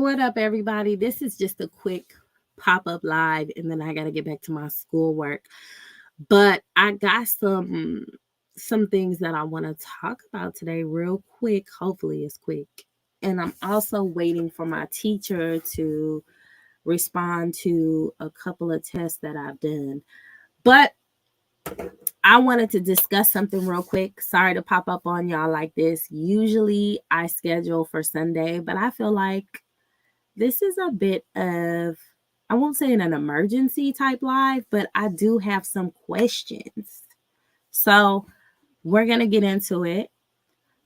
What up, everybody? This is just a quick pop-up live, and then I got to get back to my schoolwork. But I got some things that I want to talk about today real quick. Hopefully it's quick. And I'm also waiting for my teacher to respond to a couple of tests that I've done. But I wanted to discuss something real quick. Sorry to pop up on y'all like this. Usually I schedule for Sunday, but I feel like this is a bit of, I won't say an emergency type live, but I do have some questions. So we're going to get into it.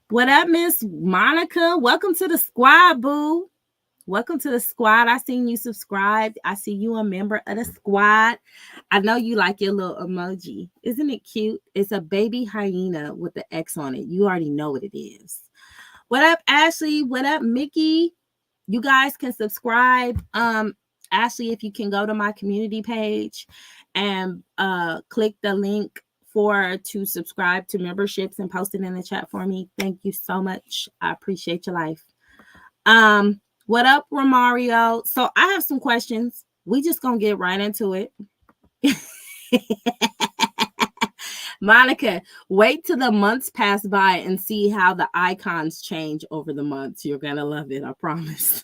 What up, Miss Monica? Welcome to the squad, boo. Welcome to the squad. I seen you subscribed. I see you a member of the squad. I know you like your little emoji. Isn't it cute? It's a baby hyena with the X on it. You already know what it is. What up, Ashley? What up, Mickey? You guys can subscribe. Ashley, if you can go to my community page and click the link to subscribe to memberships and post it in the chat for me. Thank you so much. I appreciate your life. What up, Romario? So I have some questions. We just gonna get right into it. Monica, wait till the months pass by and see how the icons change over the months. You're gonna love it, I promise.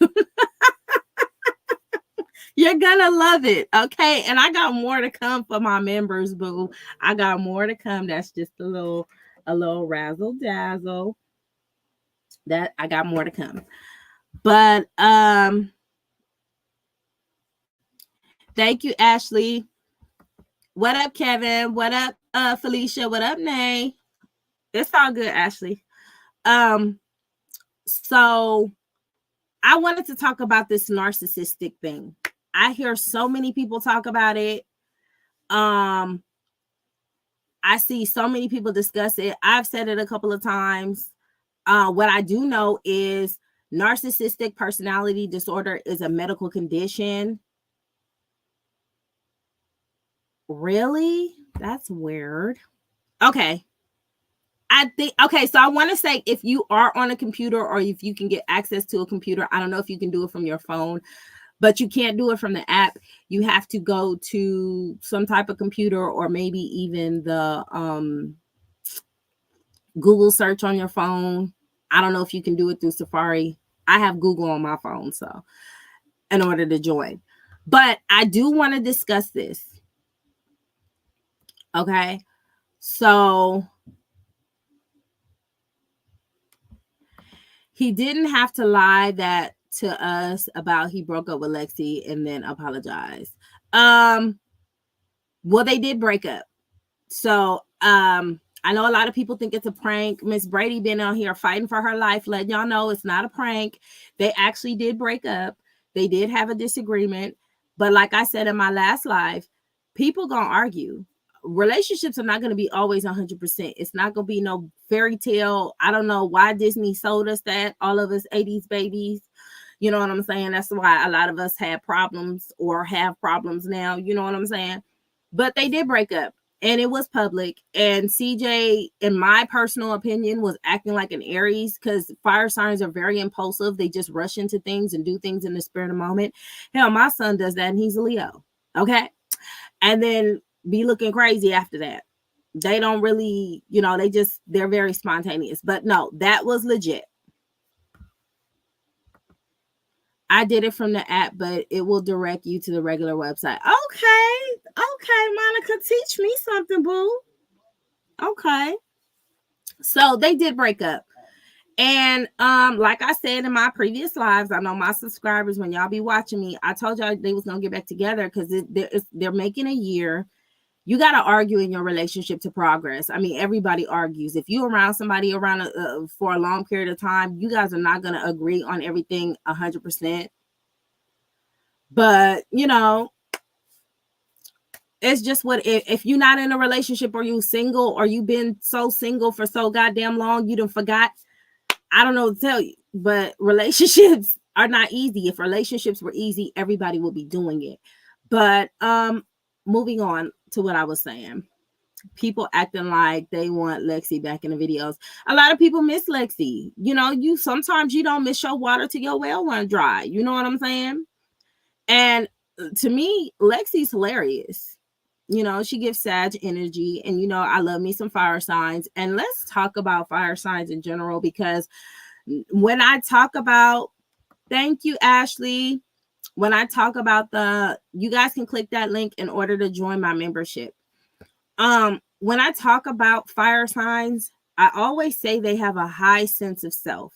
You're gonna love it, okay? And I got more to come for my members, boo. I got more to come. That's just a little razzle dazzle. That I got more to come. But thank you, Ashley. What up, Kevin? What up, Felicia? What up, Nay? It's all good, Ashley. So I wanted to talk about this narcissistic thing. I hear so many people talk about it. I see so many people discuss it. I've said it a couple of times. What I do know is narcissistic personality disorder is a medical condition. Really? That's weird. Okay. So I want to say, if you are on a computer or if you can get access to a computer, I don't know if you can do it from your phone, but you can't do it from the app. You have to go to some type of computer or maybe even the Google search on your phone. I don't know if you can do it through Safari. I have Google on my phone, so in order to join. But I do want to discuss this. Okay. So he didn't have to lie that to us about he broke up with Lexi and then apologized. Well, they did break up. So I know a lot of people think it's a prank. Miss Brady been on here fighting for her life, letting y'all know it's not a prank. They actually did break up. They did have a disagreement. But like I said in my last live, people gonna argue. Relationships are not going to be always 100%. It's not going to be no fairy tale. I don't know why Disney sold us that, all of us 80s babies. You know what I'm saying? That's why a lot of us had problems or have problems now. You know what I'm saying? But they did break up and it was public. And CJ, in my personal opinion, was acting like an Aries because fire signs are very impulsive. They just rush into things and do things in the spirit of the moment. Hell, my son does that and he's a Leo. Okay. And then be looking crazy after that. They don't really, they're very spontaneous. But no, that was legit. I did it from the app, but it will direct you to the regular website. Okay, Monica, teach me something, boo. Okay. So they did break up. And like I said in my previous lives, I know my subscribers, when y'all be watching me, I told y'all they was going to get back together because they're making a year. You got to argue in your relationship to progress. I mean, everybody argues. If you're around somebody for a long period of time, you guys are not going to agree on everything 100%. But, it's just if you're not in a relationship or you single or you've been so single for so goddamn long, you done forgot. I don't know what to tell you, but relationships are not easy. If relationships were easy, everybody would be doing it. But moving on to what I was saying. People acting like they want Lexi back in the videos. A lot of people miss Lexi. You know, sometimes you don't miss your water till your well run dry. You know what I'm saying? And to me, Lexi's hilarious. You know, she gives Sag energy, and I love me some fire signs. And let's talk about fire signs in general, because when I talk about, thank you, Ashley. When I talk about you guys can click that link in order to join my membership. When I talk about fire signs, I always say they have a high sense of self.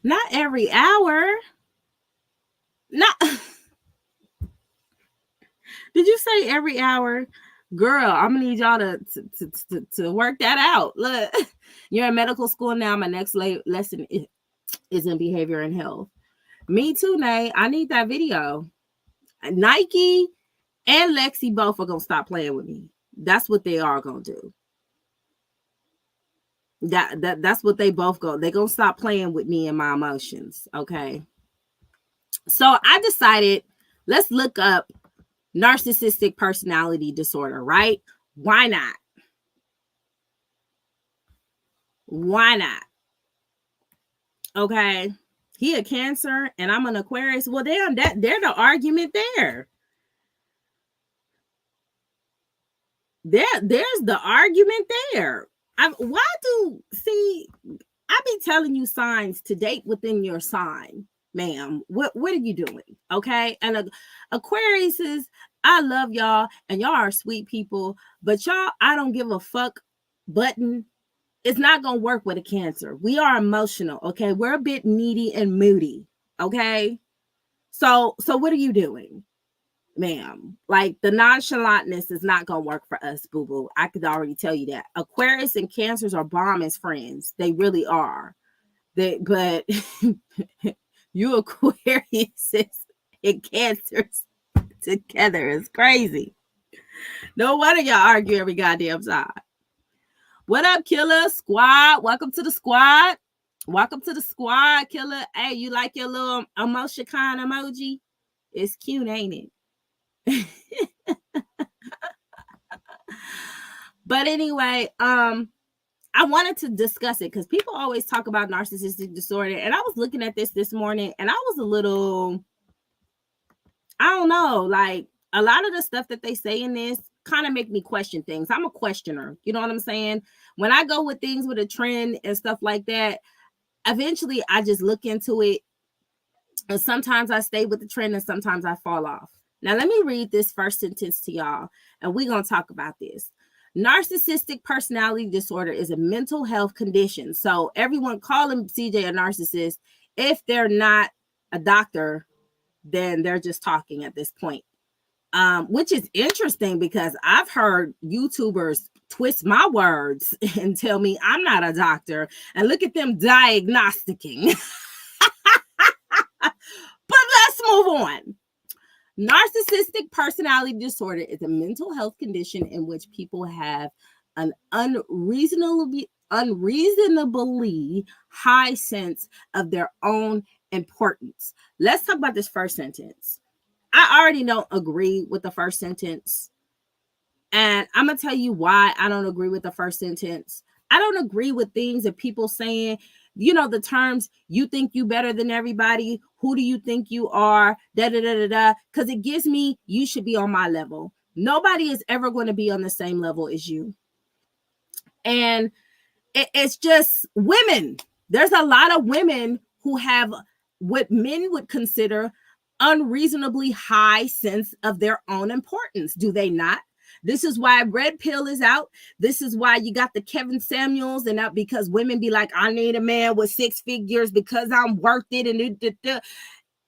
Not every hour. Not. Did you say every hour? Girl, I'm gonna need y'all to work that out. Look, you're in medical school now. My next lesson is in behavior and health. Me too, Nay. I need that video. Nike and Lexi both are gonna stop playing with me. That's what they are gonna do. That's what they both go. They're gonna stop playing with me and my emotions. Okay. So I decided, let's look up narcissistic personality disorder, right? Why not? Why not? Okay. He a Cancer and I'm an Aquarius. Well, damn, they're the argument there. There's the argument there. I be telling you signs to date within your sign, ma'am. What are you doing? Okay. And Aquarius is, I love y'all and y'all are sweet people, but y'all, I don't give a fuck button. It's not going to work with a Cancer. We are emotional. Okay. We're a bit needy and moody. Okay. So what are you doing, ma'am? Like, the nonchalantness is not going to work for us, boo-boo. I could already tell you that. Aquarius and Cancers are bomb as friends. They really are. But you Aquarius and Cancers together is crazy. No wonder y'all argue every goddamn time. What up, Killer Squad? Welcome to the squad. Welcome to the squad, Killer. Hey, you like your little emotion kind emoji? It's cute, ain't it? But anyway, I wanted to discuss it because people always talk about narcissistic disorder, and I was looking at this morning, and I was a little, I don't know, like, a lot of the stuff that they say in this kind of make me question things. I'm a questioner, you know what I'm saying? When I go with things with a trend and stuff like that, eventually I just look into it, and sometimes I stay with the trend and sometimes I fall off. Now, let me read this first sentence to y'all, and we're going to talk about this. Narcissistic personality disorder is a mental health condition. So everyone calling CJ a narcissist, if they're not a doctor, then they're just talking at this point. Which is interesting because I've heard YouTubers twist my words and tell me I'm not a doctor, and look at them diagnosticking. But let's move on. Narcissistic personality disorder is a mental health condition in which people have an unreasonably high sense of their own importance. Let's talk about this first sentence. I already don't agree with the first sentence. And I'm going to tell you why I don't agree with the first sentence. I don't agree with things that people saying, the terms, you think you better than everybody. Who do you think you are? Because it gives me, you should be on my level. Nobody is ever going to be on the same level as you. And it's just women. There's a lot of women who have what men would consider unreasonably high sense of their own importance. Do they not? This is why Red Pill is out. This is why you got the Kevin Samuels, and that because women be like, I need a man with 6 figures because I'm worth it. And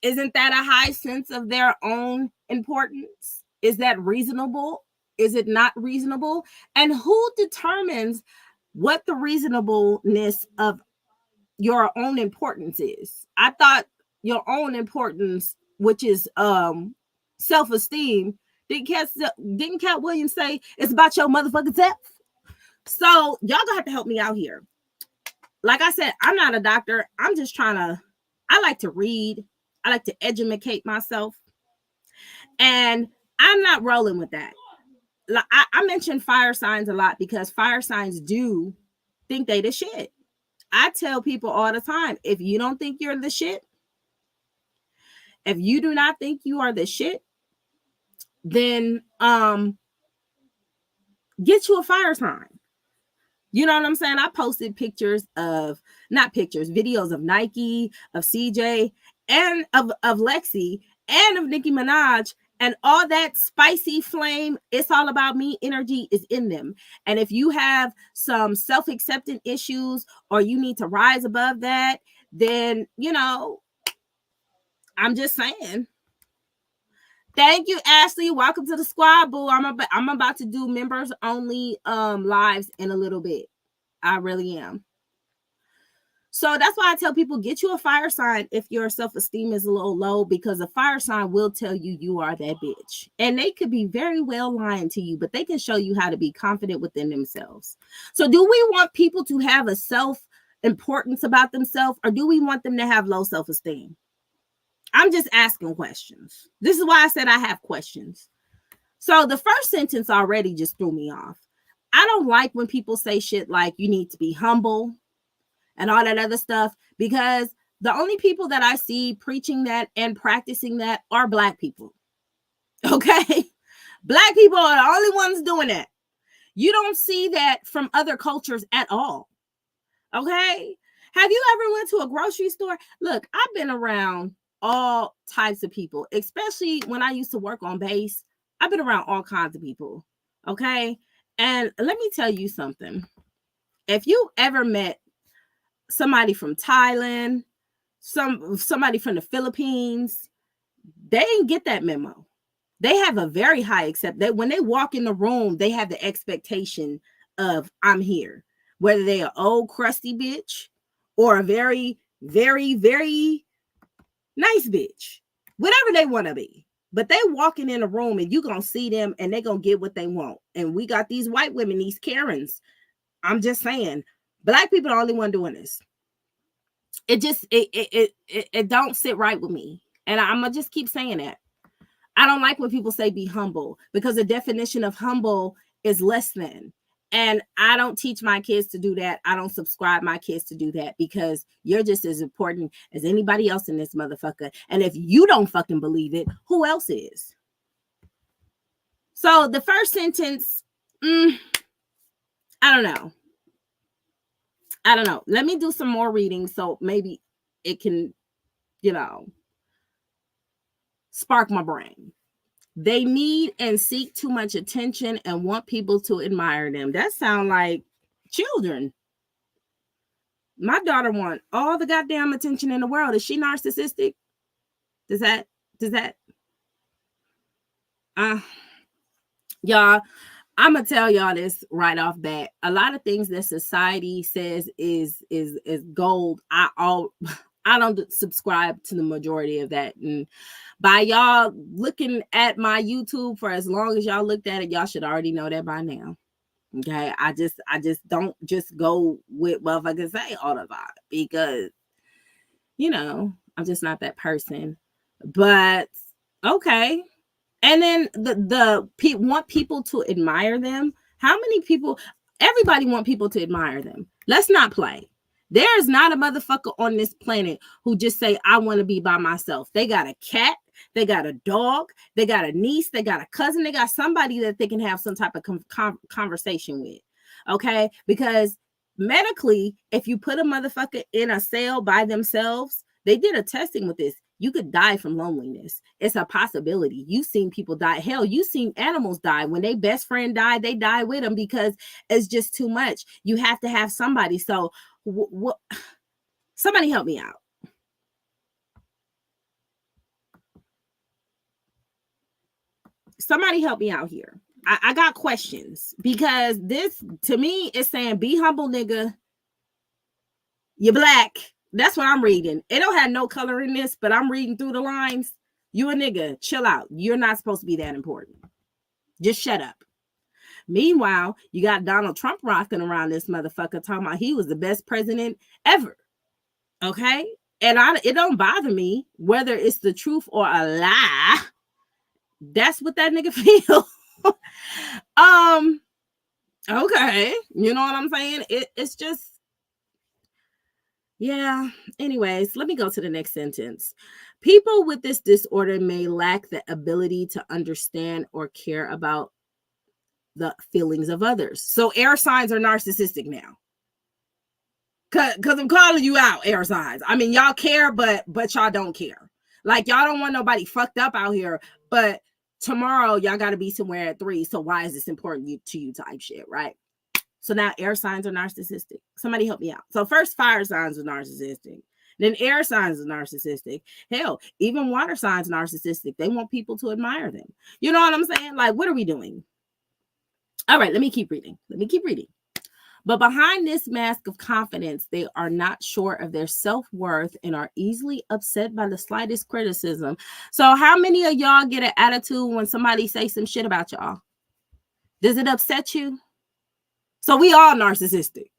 isn't that a high sense of their own importance? Is that reasonable? Is it not reasonable? And who determines what the reasonableness of your own importance is? I thought your own importance, which is self-esteem, didn't Cat Williams say it's about your motherfucking self? So y'all gonna have to help me out here. Like I said, I'm not a doctor. I'm just I like to read. I like to educate myself. And I'm not rolling with that. I mention fire signs a lot because fire signs do think they the shit. I tell people all the time, if you don't think you're the shit, if you do not think you are the shit, then get you a fire sign. You know what I'm saying? I posted pictures of, not pictures, videos of Nike, of CJ, and of Lexi, and of Nicki Minaj, and all that spicy flame, it's all about me energy is in them. And if you have some self-acceptance issues or you need to rise above that, then, you know, I'm just saying. Thank you, Ashley. Welcome to the squad, boo. I'm about to do members only lives in a little bit. I really am. So that's why I tell people, get you a fire sign if your self-esteem is a little low, because a fire sign will tell you you are that bitch. And they could be very well lying to you, but they can show you how to be confident within themselves. So do we want people to have a self-importance about themselves, or do we want them to have low self-esteem? I'm just asking questions. This is why I said I have questions. So the first sentence already just threw me off. I don't like when people say shit like you need to be humble and all that other stuff, because the only people that I see preaching that and practicing that are Black people. Okay? Black people are the only ones doing that. You don't see that from other cultures at all. Okay? Have you ever went to a grocery store? Look, I've been around all types of people, especially when I used to work on base. I've been around all kinds of people. Okay? And let me tell you something. If you ever met somebody from Thailand, somebody from the Philippines, they didn't get that memo. They have a very high that when they walk in the room, they have the expectation of I'm here. Whether they're an old crusty bitch or a very, very, very nice bitch, whatever they want to be. But they walking in a room and you're going to see them and they're going to get what they want. And we got these white women, these Karens. I'm just saying, Black people are the only one doing this. It don't sit right with me. And I'm going to just keep saying that. I don't like when people say be humble, because the definition of humble is less than. And I don't teach my kids to do that. I don't subscribe my kids to do that, because you're just as important as anybody else in this motherfucker. And if you don't fucking believe it, who else is? So the first sentence, I don't know. Let me do some more reading so maybe it can, spark my brain. They need and seek too much attention and want people to admire them. That sounds like children. My daughter wants all the goddamn attention in the world. Is she narcissistic? Does that y'all, I'm gonna tell y'all this right off bat. A lot of things that society says is gold. I don't subscribe to the majority of that. And by y'all looking at my YouTube for as long as y'all looked at it, y'all should already know that by now. Okay, I just don't just go with motherfuckers say all the time, because I'm just not that person. But okay. And then the want people to admire them. How many people? Everybody want people to admire them. Let's not play. There is not a motherfucker on this planet who just say, I want to be by myself. They got a cat, they got a dog, they got a niece, they got a cousin, they got somebody that they can have some type of conversation with. Okay? Because medically, if you put a motherfucker in a cell by themselves, they did a testing with this. You could die from loneliness. It's a possibility. You've seen people die. Hell, you've seen animals die. When their best friend died, they die with them because it's just too much. You have to have somebody. So somebody help me out. Somebody help me out here. I got questions, because this to me is saying be humble, nigga. You're Black. That's what I'm reading. It don't have no color in this, but I'm reading through the lines. You a nigga, chill out. You're not supposed to be that important. Just shut up. Meanwhile, you got Donald Trump rocking around this motherfucker talking about he was the best president ever. Okay? And it don't bother me whether it's the truth or a lie. That's what that nigga feel. Okay, you know what I'm saying? It's just, yeah. Anyways, let me go to the next sentence. People with this disorder may lack the ability to understand or care about the feelings of others. So air signs are narcissistic now. Cause I'm calling you out, air signs. I mean, y'all care, but y'all don't care. Like, y'all don't want nobody fucked up out here, but tomorrow y'all got to be somewhere at 3. So why is this important to you type shit, right? So now air signs are narcissistic. Somebody help me out. So first fire signs are narcissistic. Then air signs are narcissistic. Hell, even water signs narcissistic. They want people to admire them. You know what I'm saying? Like, what are we doing? All right, let me keep reading. But behind this mask of confidence, they are not sure of their self-worth and are easily upset by the slightest criticism. So how many of y'all get an attitude when somebody say some shit about y'all? Does it upset you? So we all narcissistic.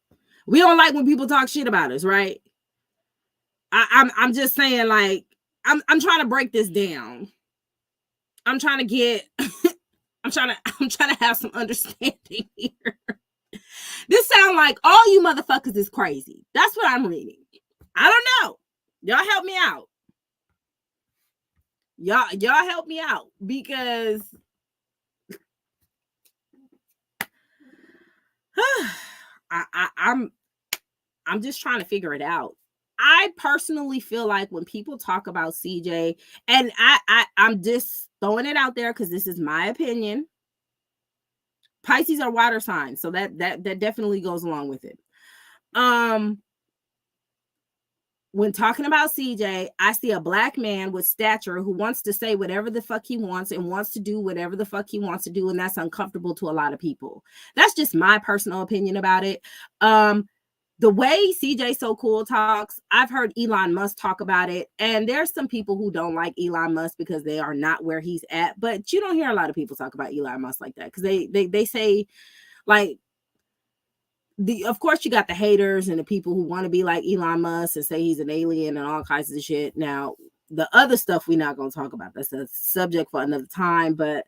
We don't like when people talk shit about us, right? I'm just saying, like, I'm trying to break this down. I'm trying to get I'm trying to have some understanding here. This sound like all you motherfuckers is crazy. That's what I'm reading. I don't know. Y'all help me out. Y'all help me out, because I'm just trying to figure it out. I personally feel like when people talk about CJ, and I'm just throwing it out there because this is my opinion. Pisces are water signs, so that definitely goes along with it. When talking about CJ, I see a black man with stature who wants to say whatever the fuck he wants and wants to do whatever the fuck he wants to do, and that's uncomfortable to a lot of people. That's just my personal opinion about it. The way CJ So Cool talks, I've heard Elon Musk talk about it, and there's some people who don't like Elon Musk because they are not where he's at, but you don't hear a lot of people talk about Elon Musk like that, because they say, like, of course you got the haters and the people who want to be like Elon Musk and say he's an alien and all kinds of shit. Now, the other stuff we're not going to talk about. That's a subject for another time, but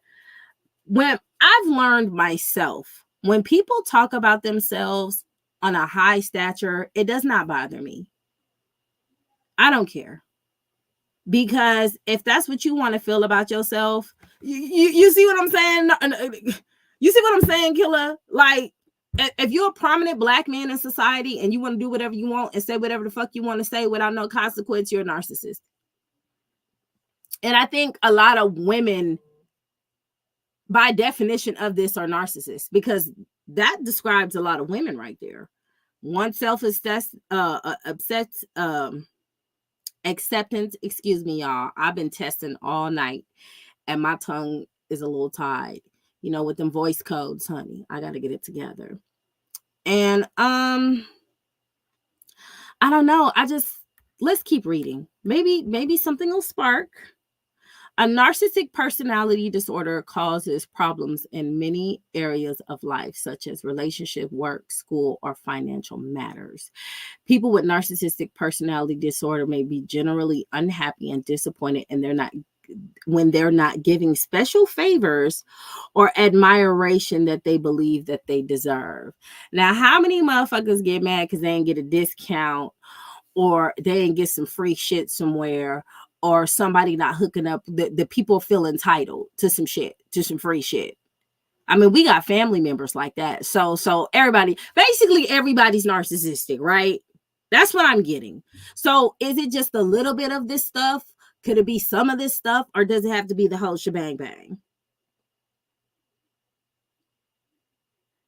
when I've learned myself, when people talk about themselves on a high stature, it does not bother me. I don't care. Because if that's what you want to feel about yourself, you see what I'm saying? You see what I'm saying, Killer? Like, if you're a prominent black man in society and you want to do whatever you want and say whatever the fuck you want to say without no consequence, you're a narcissist. And I think a lot of women, by definition of this, are narcissists, because that describes a lot of women right there. One self-obsessed, acceptance, excuse me, y'all. I've been testing all night and my tongue is a little tied, you know, with them voice codes, honey. I got to get it together. And I don't know. Let's keep reading. Maybe something will spark. A narcissistic personality disorder causes problems in many areas of life, such as relationship, work, school, or financial matters. People with narcissistic personality disorder may be generally unhappy and disappointed, and when they're not giving special favors or admiration that they believe that they deserve. Now, how many motherfuckers get mad because they ain't get a discount, or they ain't get some free shit somewhere, or somebody not hooking up? The people feel entitled to some shit, to some free shit. I mean, we got family members like that. So basically everybody's narcissistic, right? That's what I'm getting. So is it just a little bit of this stuff? Could it be some of this stuff, or does it have to be the whole shebang bang?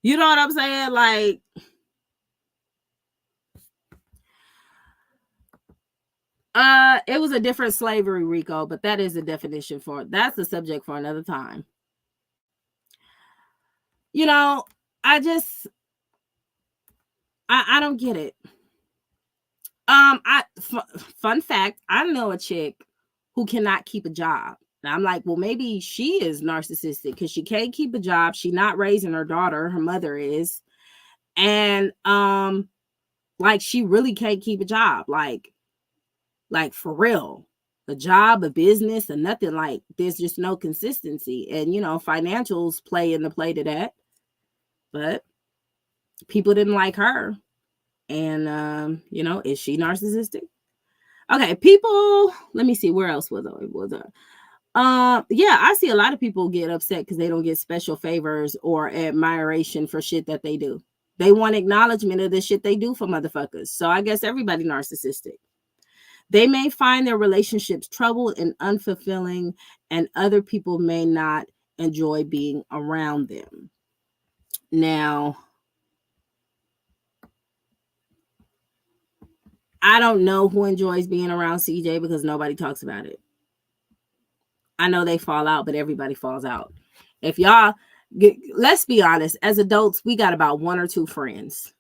You know what I'm saying? Like, it was a different slavery, Rico, but that is a definition for it. That's the subject for another time. You know, I don't get it. Fun fact, I know a chick who cannot keep a job. And I'm like, well, maybe she is narcissistic because she can't keep a job. She's not raising her daughter. Her mother is. And like, she really can't keep a job. Like for real. a job, a business, or nothing. Like, there's just no consistency. And, financials play into play to that. But people didn't like her. And, is she narcissistic? Okay, people, let me see, where else was I? Yeah, I see a lot of people get upset because they don't get special favors or admiration for shit that they do. They want acknowledgement of the shit they do for motherfuckers. So I guess everybody narcissistic. They may find their relationships troubled and unfulfilling, and other people may not enjoy being around them. Now, I don't know who enjoys being around CJ because nobody talks about it. I know they fall out, but everybody falls out. If y'all, let's be honest, as adults, we got about one or two friends.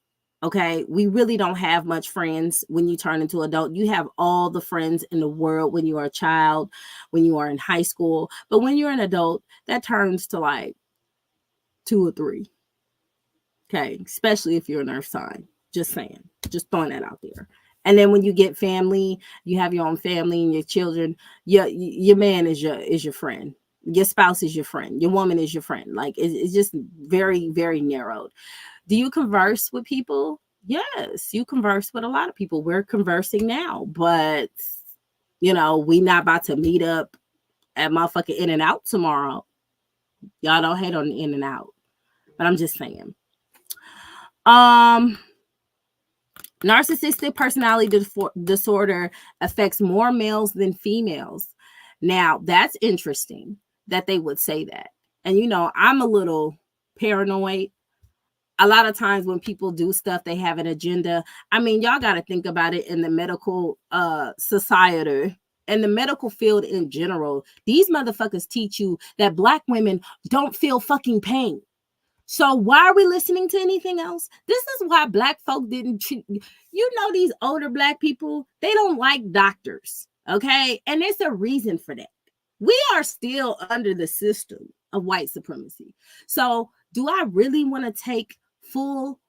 Okay, we really don't have much friends when you turn into adult. You have all the friends in the world when you are a child, when you are in high school. But when you're an adult, that turns to like 2 or 3. Okay, especially if you're an earth sign. Just saying, just throwing that out there. And then when you get family, you have your own family and your children. Your man is your friend. Your spouse is your friend. Your woman is your friend. Like, it's just very, very narrowed. Do you converse with people? Yes, you converse with a lot of people. We're conversing now, but we not about to meet up at motherfucking In-N-Out tomorrow. Y'all don't hate on the In-N-Out, but I'm just saying. Narcissistic personality disorder affects more males than females. Now, that's interesting that they would say that. And, I'm a little paranoid. A lot of times when people do stuff, they have an agenda. I mean, y'all got to think about it in the medical society and the medical field in general. These motherfuckers teach you that Black women don't feel fucking pain. So why are we listening to anything else? This is why Black folk didn't treat, these older Black people, they don't like doctors, okay? And there's a reason for that. We are still under the system of white supremacy. So do I really want to take full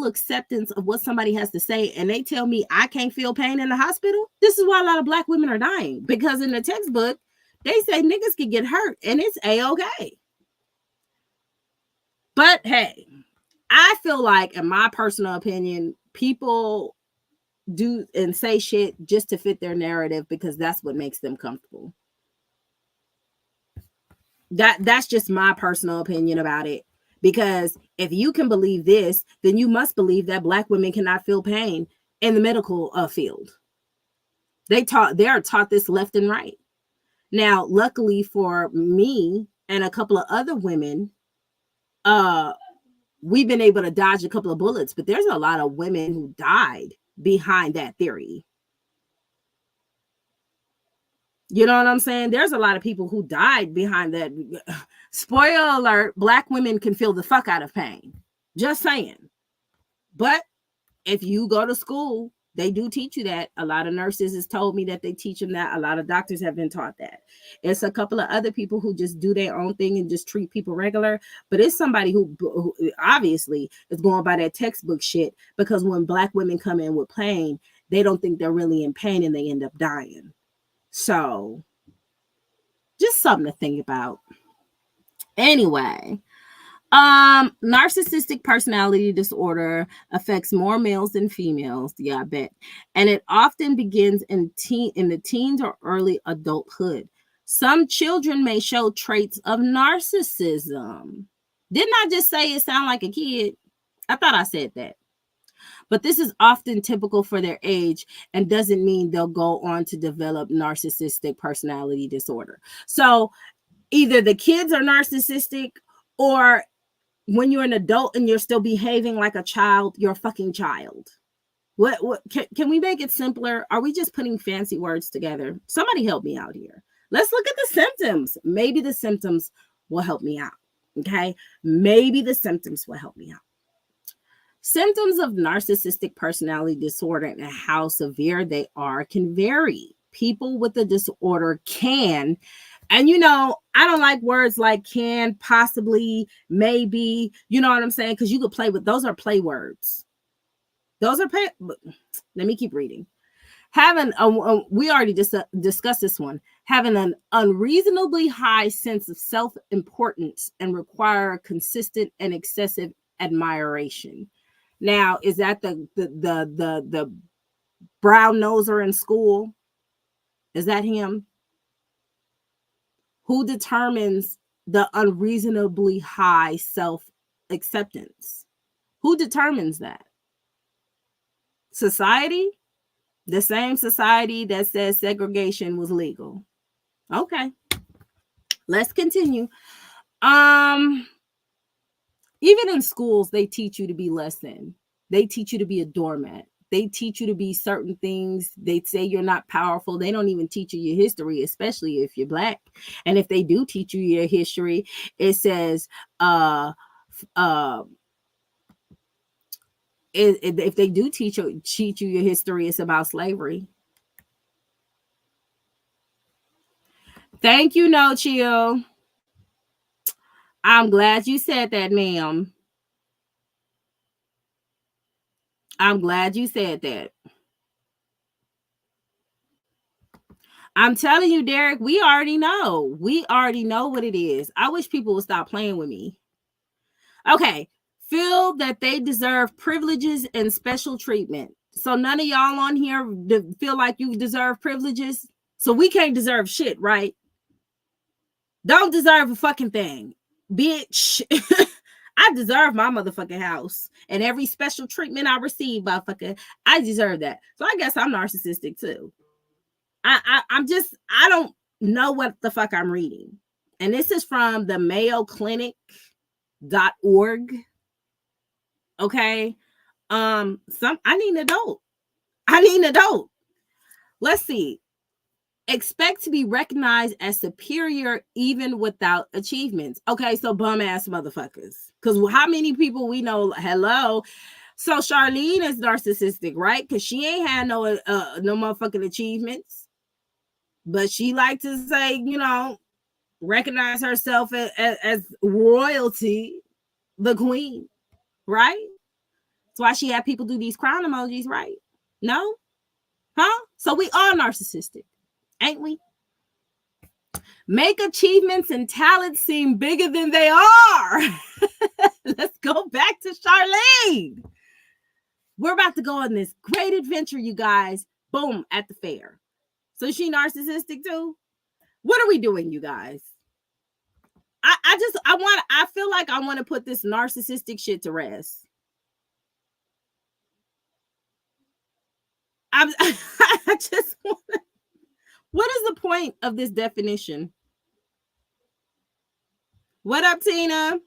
acceptance of what somebody has to say and they tell me I can't feel pain in the hospital? This is why a lot of Black women are dying, because in the textbook, they say niggas can get hurt and it's A-okay. But hey, I feel like, in my personal opinion, people do and say shit just to fit their narrative because that's what makes them comfortable. That's just my personal opinion about it. Because if you can believe this, then you must believe that Black women cannot feel pain in the medical field. They are taught this left and right. Now, luckily for me and a couple of other women, we've been able to dodge a couple of bullets, but there's a lot of women who died behind that theory. You know what I'm saying? There's a lot of people who died behind that. Spoiler alert, Black women can feel the fuck out of pain. Just saying. But if you go to school, they do teach you that. A lot of nurses has told me that they teach them that. A lot of doctors have been taught that. It's a couple of other people who just do their own thing and just treat people regular. But it's somebody who obviously is going by that textbook shit, because when Black women come in with pain, they don't think they're really in pain and they end up dying. So just something to think about. Anyway, narcissistic personality disorder affects more males than females. Yeah, I bet. And it often begins in the teens or early adulthood. Some children may show traits of narcissism. Didn't I just say it sound like a kid? I thought I said that. But this is often typical for their age and doesn't mean they'll go on to develop narcissistic personality disorder. So either the kids are narcissistic, or when you're an adult and you're still behaving like a child, you're a fucking child. What can we make it simpler? Are we just putting fancy words together? Somebody help me out here. Let's look at the symptoms. Maybe the symptoms will help me out. Okay. Maybe the symptoms will help me out. Symptoms of narcissistic personality disorder and how severe they are can vary. People with the disorder can, and I don't like words like can, possibly, maybe, you know what I'm saying? Because you could play with, those are play words. Let me keep reading. we already just discussed this one. Having an unreasonably high sense of self-importance and require consistent and excessive admiration. Now, is that the brown noser in school? Is that him? Who determines the unreasonably high self-acceptance? Who determines that? Society? The same society that says segregation was legal. Okay. Let's continue. Even in schools, they teach you to be less than. They teach you to be a doormat. They teach you to be certain things. They say you're not powerful. They don't even teach you your history, especially if you're Black. And if they do teach you your history, it says, if they do teach you your history, it's about slavery. Thank you, No Chill. I'm glad you said that, ma'am. I'm glad you said that. I'm telling you, Derek, we already know. We already know what it is. I wish people would stop playing with me. Okay. Feel that they deserve privileges and special treatment. So none of y'all on here feel like you deserve privileges. So we can't deserve shit, right? Don't deserve a fucking thing, bitch. I deserve my motherfucking house and every special treatment I receive, motherfucker. I deserve that. So I guess I'm narcissistic too. I don't know what the fuck I'm reading. And this is from the mayoclinic.org. Okay. I need an adult. Let's see. Expect to be recognized as superior even without achievements. Okay, so bum ass motherfuckers. Because how many people we know? Hello. So Charlene is narcissistic, right? Because she ain't had no motherfucking achievements, but she liked to say, recognize herself as royalty, the queen, right? That's why she had people do these crown emojis, right? No, huh? So we are narcissistic, ain't we? Make achievements and talents seem bigger than they are. Let's go back to Charlene. We're about to go on this great adventure, you guys. Boom, at the fair. So is she narcissistic too? What are we doing, you guys? I feel like I want to put this narcissistic shit to rest. I just want to. What is the point of this definition? What up, Tina?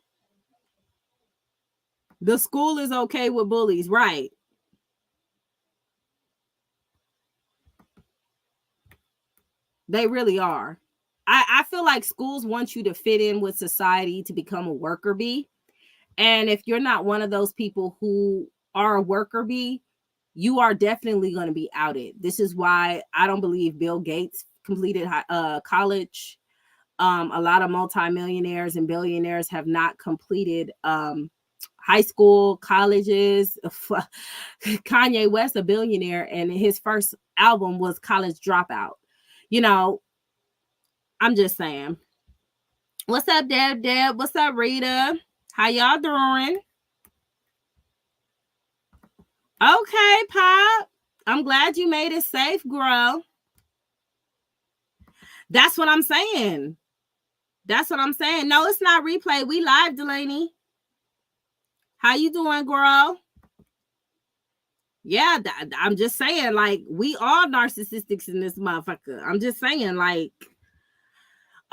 The school is okay with bullies, right? They really are. I feel like schools want you to fit in with society to become a worker bee. And if you're not one of those people who are a worker bee, you are definitely going to be outed. This is why I don't believe Bill Gates completed college. A lot of multimillionaires and billionaires have not completed high school, colleges. Kanye West, a billionaire, and his first album was College Dropout. I'm just saying. What's up, Deb? What's up, Rita? How y'all doing? Okay, Pop. I'm glad you made it safe, girl. That's what I'm saying. No, it's not replay. We live, Delaney. How you doing, girl? Yeah, I'm just saying, like, we all narcissistics in this motherfucker. I'm just saying, like,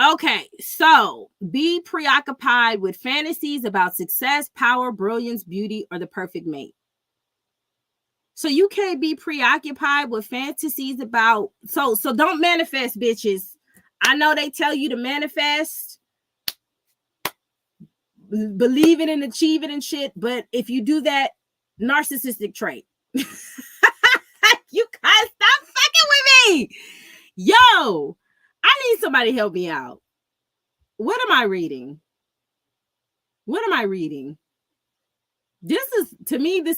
okay, so be preoccupied with fantasies about success, power, brilliance, beauty, or the perfect mate. So you can't be preoccupied with fantasies about, so don't manifest, bitches. I know they tell you to manifest, believe it and achieve it and shit, but if you do that, narcissistic trait. You guys stop fucking with me. Yo, I need somebody to help me out. What am I reading? This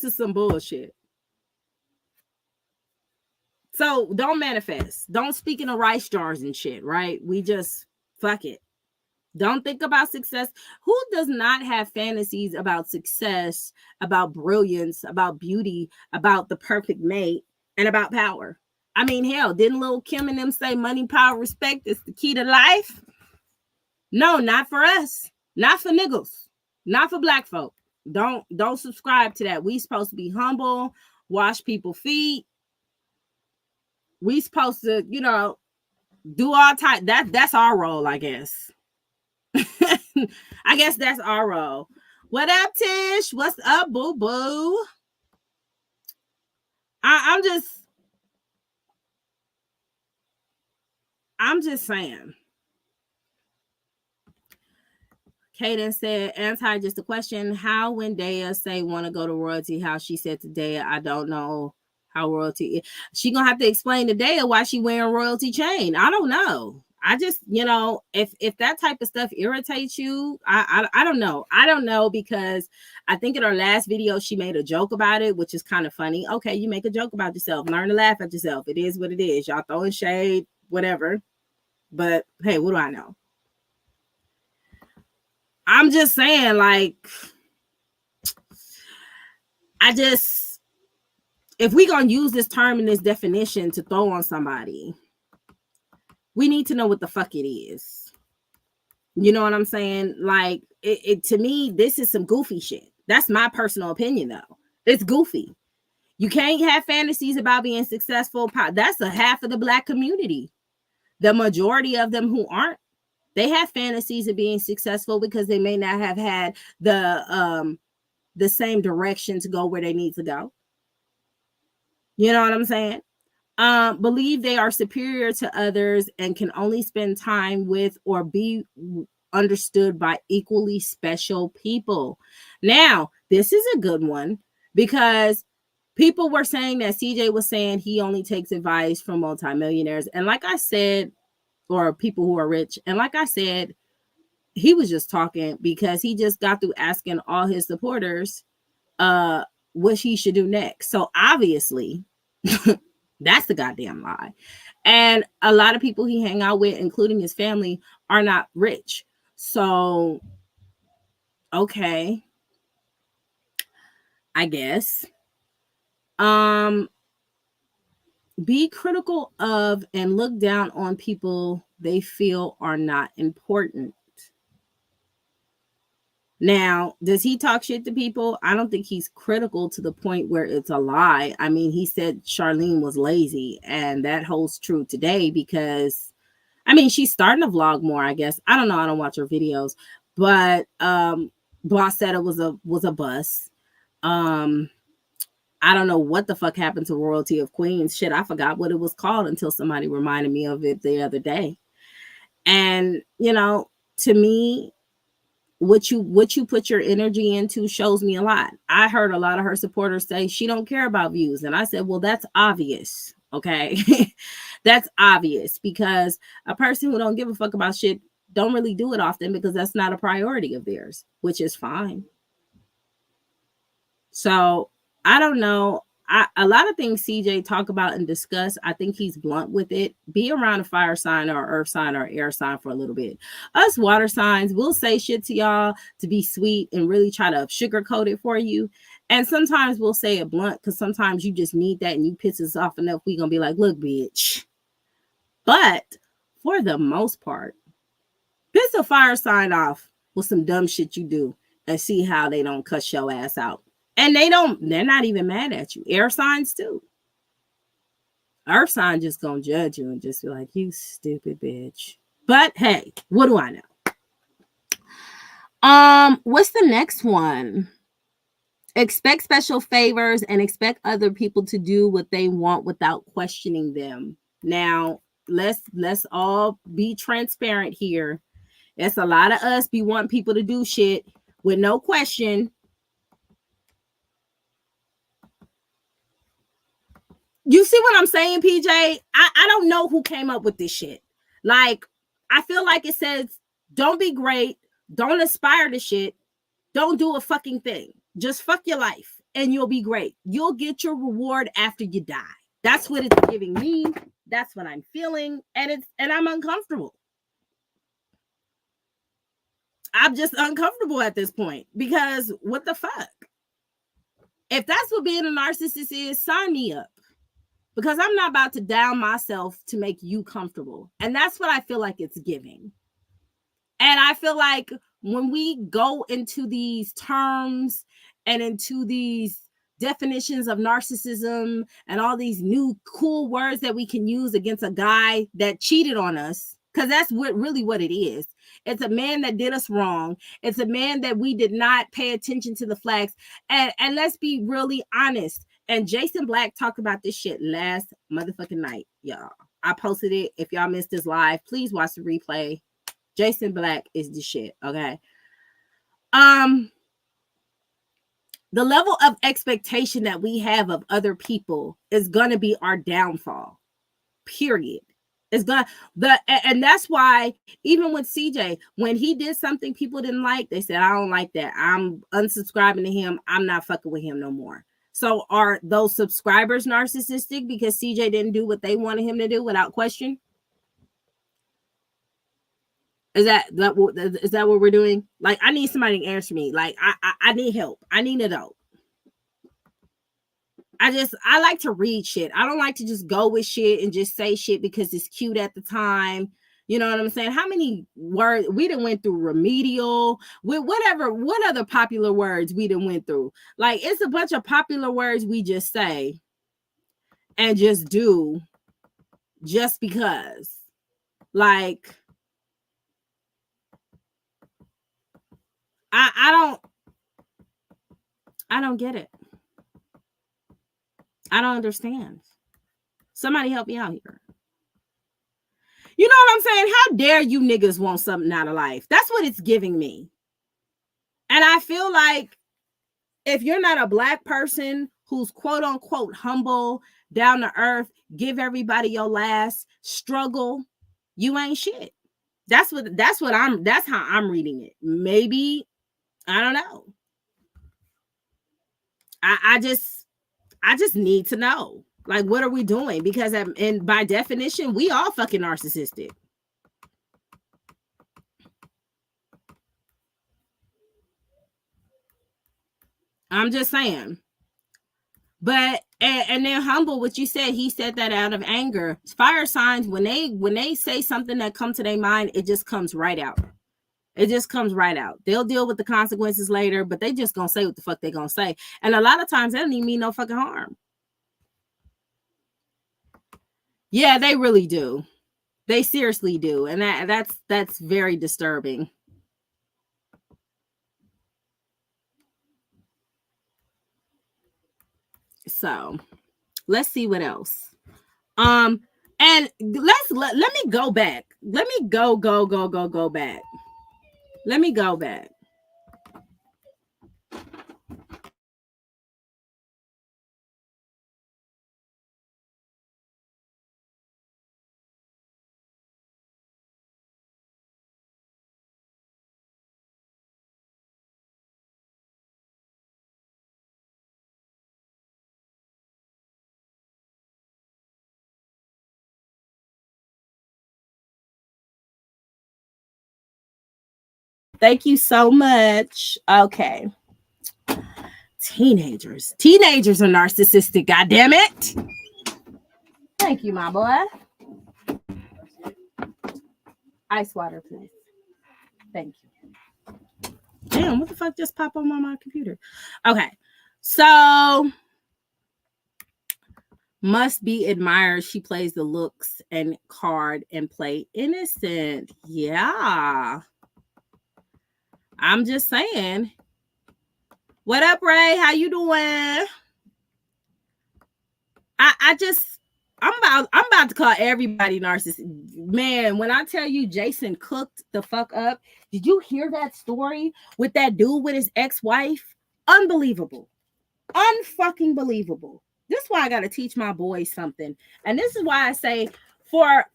is some bullshit. So don't manifest. Don't speak in the rice jars and shit, right? We just fuck it. Don't think about success. Who does not have fantasies about success, about brilliance, about beauty, about the perfect mate, and about power? I mean, hell, didn't Lil Kim and them say money, power, respect is the key to life? No, not for us. Not for niggas. Not for black folk. Don't subscribe to that. We supposed to be humble, wash people's feet. We supposed to, do all type. That's our role, I guess. I guess that's our role. What up, Tish? What's up, boo boo? I'm just saying. Kaden said, anti, just a question. How when Daya say want to go to royalty house, she said to Daya, I don't know how royalty is. She gonna have to explain to Daya why she wearing royalty chain. I don't know. I just, if that type of stuff irritates you, I don't know. I don't know, because I think in her last video, she made a joke about it, which is kind of funny. Okay, you make a joke about yourself. Learn to laugh at yourself. It is what it is. Y'all throwing shade, whatever. But hey, what do I know? I'm just saying, like, if we gonna use this term and this definition to throw on somebody, we need to know what the fuck it is. You know what I'm saying? Like, it to me, this is some goofy shit. That's my personal opinion, though. It's goofy. You can't have fantasies about being successful. That's a half of the black community. The majority of them who aren't, they have fantasies of being successful because they may not have had the same direction to go where they need to go. You know what I'm saying? Believe they are superior to others and can only spend time with or be understood by equally special people. Now, this is a good one, because people were saying that CJ was saying he only takes advice from multimillionaires. And like I said, or people who are rich. And like I said, he was just talking because he just got through asking all his supporters what he should do next. So obviously, that's the goddamn lie. And a lot of people he hang out with, including his family, are not rich. So, okay, I guess. Be critical of and look down on people they feel are not important. Now, does he talk shit to people? I don't think he's critical to the point where it's a lie. I mean, he said Charlene was lazy, and that holds true today because, I mean, she's starting to vlog more, I guess. I don't know. I don't watch her videos, but Boss said it was a bus. I don't know what the fuck happened to Royalty of Queens. Shit, I forgot what it was called until somebody reminded me of it the other day. And, to me, what you put your energy into shows me a lot. I heard a lot of her supporters say she don't care about views. And I said, well, that's obvious. Okay. That's obvious, because a person who don't give a fuck about shit don't really do it often because that's not a priority of theirs, which is fine. So I don't know. A lot of things CJ talk about and discuss, I think he's blunt with it. Be around a fire sign or earth sign or air sign for a little bit. Us water signs, we'll say shit to y'all to be sweet and really try to sugarcoat it for you. And sometimes we'll say it blunt because sometimes you just need that and you piss us off enough. We gonna be like, look, bitch. But for the most part, piss a fire sign off with some dumb shit you do and see how they don't cuss your ass out. And they're not even mad at you. Air signs too. Earth sign just gonna judge you and just be like, you stupid bitch. But hey, what do I know? What's the next one? Expect special favors and expect other people to do what they want without questioning them. Now, let's all be transparent here. It's a lot of us be wanting people to do shit with no question. You see what I'm saying, PJ? I don't know who came up with this shit. Like, I feel like it says, don't be great. Don't aspire to shit. Don't do a fucking thing. Just fuck your life and you'll be great. You'll get your reward after you die. That's what it's giving me. That's what I'm feeling. And I'm uncomfortable. I'm just uncomfortable at this point because what the fuck? If that's what being a narcissist is, sign me up. Because I'm not about to down myself to make you comfortable. And that's what I feel like it's giving. And I feel like when we go into these terms and into these definitions of narcissism and all these new cool words that we can use against a guy that cheated on us, because that's really what it is. It's a man that did us wrong. It's a man that we did not pay attention to the flags. And let's be really honest. And Jason Black talked about this shit last motherfucking night, y'all. I posted it. If y'all missed this live, please watch the replay. Jason Black is the shit, okay? The level of expectation that we have of other people is going to be our downfall, period. It's gonna and that's why even with CJ, when he did something people didn't like, they said, I don't like that. I'm unsubscribing to him. I'm not fucking with him no more. So are those subscribers narcissistic because CJ didn't do what they wanted him to do without question? Is that what we're doing? Like, I need somebody to answer me. Like, I need help. I need to know. I like to read shit. I don't like to just go with shit and just say shit because it's cute at the time. You know what I'm saying? How many words we done went through? Remedial, with what other popular words we done went through? Like, it's a bunch of popular words we just say and just do just because. Like, I don't get it. I don't understand. Somebody help me out here. You know what I'm saying? How dare you niggas want something out of life? That's what it's giving me. And I feel like if you're not a Black person who's quote unquote humble, down to earth, give everybody your last, struggle, you ain't shit. That's how I'm reading it. Maybe, I don't know. I just need to know. Like, what are we doing? Because and by definition, we all fucking narcissistic. I'm just saying. But and then humble, what you said, he said that out of anger. Fire signs, when they say something that comes to their mind, it just comes right out. It just comes right out. They'll deal with the consequences later, but they just gonna say what the fuck they gonna say. And a lot of times that don't even mean no fucking harm. Yeah, they really do. They seriously do. And that's very disturbing. So let's see what else. And let me go back. Let me go back. Let me go back. Thank you so much. Okay. Teenagers are narcissistic. God damn it. Thank you, my boy. Ice water, please. Thank you. Damn, what the fuck just popped on my computer? Okay. So, must be admired. She plays the looks and card and play innocent. Yeah. I'm just saying. What up, Ray? How you doing? I'm about to call everybody narcissist. Man, when I tell you Jason cooked the fuck up, did you hear that story with that dude with his ex-wife? Unbelievable. Unfucking believable. This is why I got to teach my boys something. And this is why I say for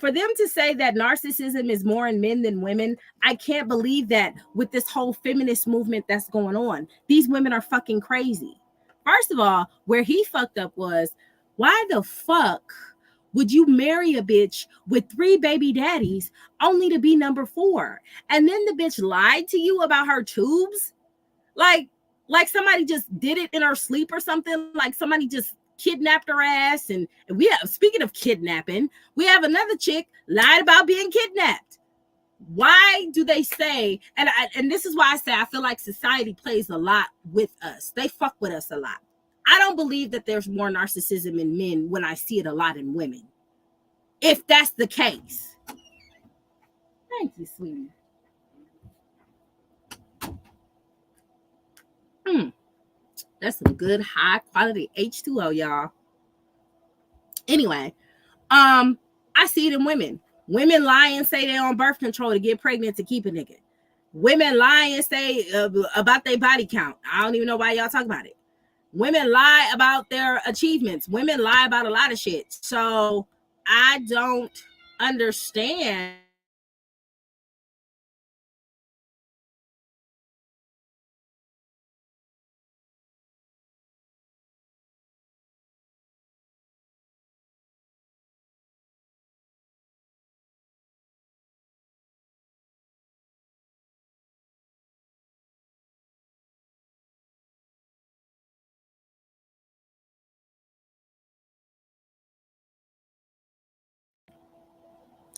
them to say that narcissism is more in men than women, I can't believe that with this whole feminist movement that's going on. These women are fucking crazy. First of all, where he fucked up was Why the fuck would you marry a bitch with 3 baby daddies only to be number 4? And then the bitch lied to you about her tubes? Like, somebody just did it in her sleep or something? Like somebody just kidnapped her ass? And we have, speaking of kidnapping, we have another chick lied about being kidnapped. Why do they say, and this is why I say I feel like society plays a lot with us. They fuck with us a lot. I don't believe that there's more narcissism in men when I see it a lot in women. If that's the case. Thank you, sweetie. That's some good high quality H2O, y'all. Anyway, I see it in women. Women lie and say they're on birth control to get pregnant to keep a nigga. Women lie and say about their body count. I don't even know why y'all talk about it. Women lie about their achievements. Women lie about a lot of shit. So I don't understand.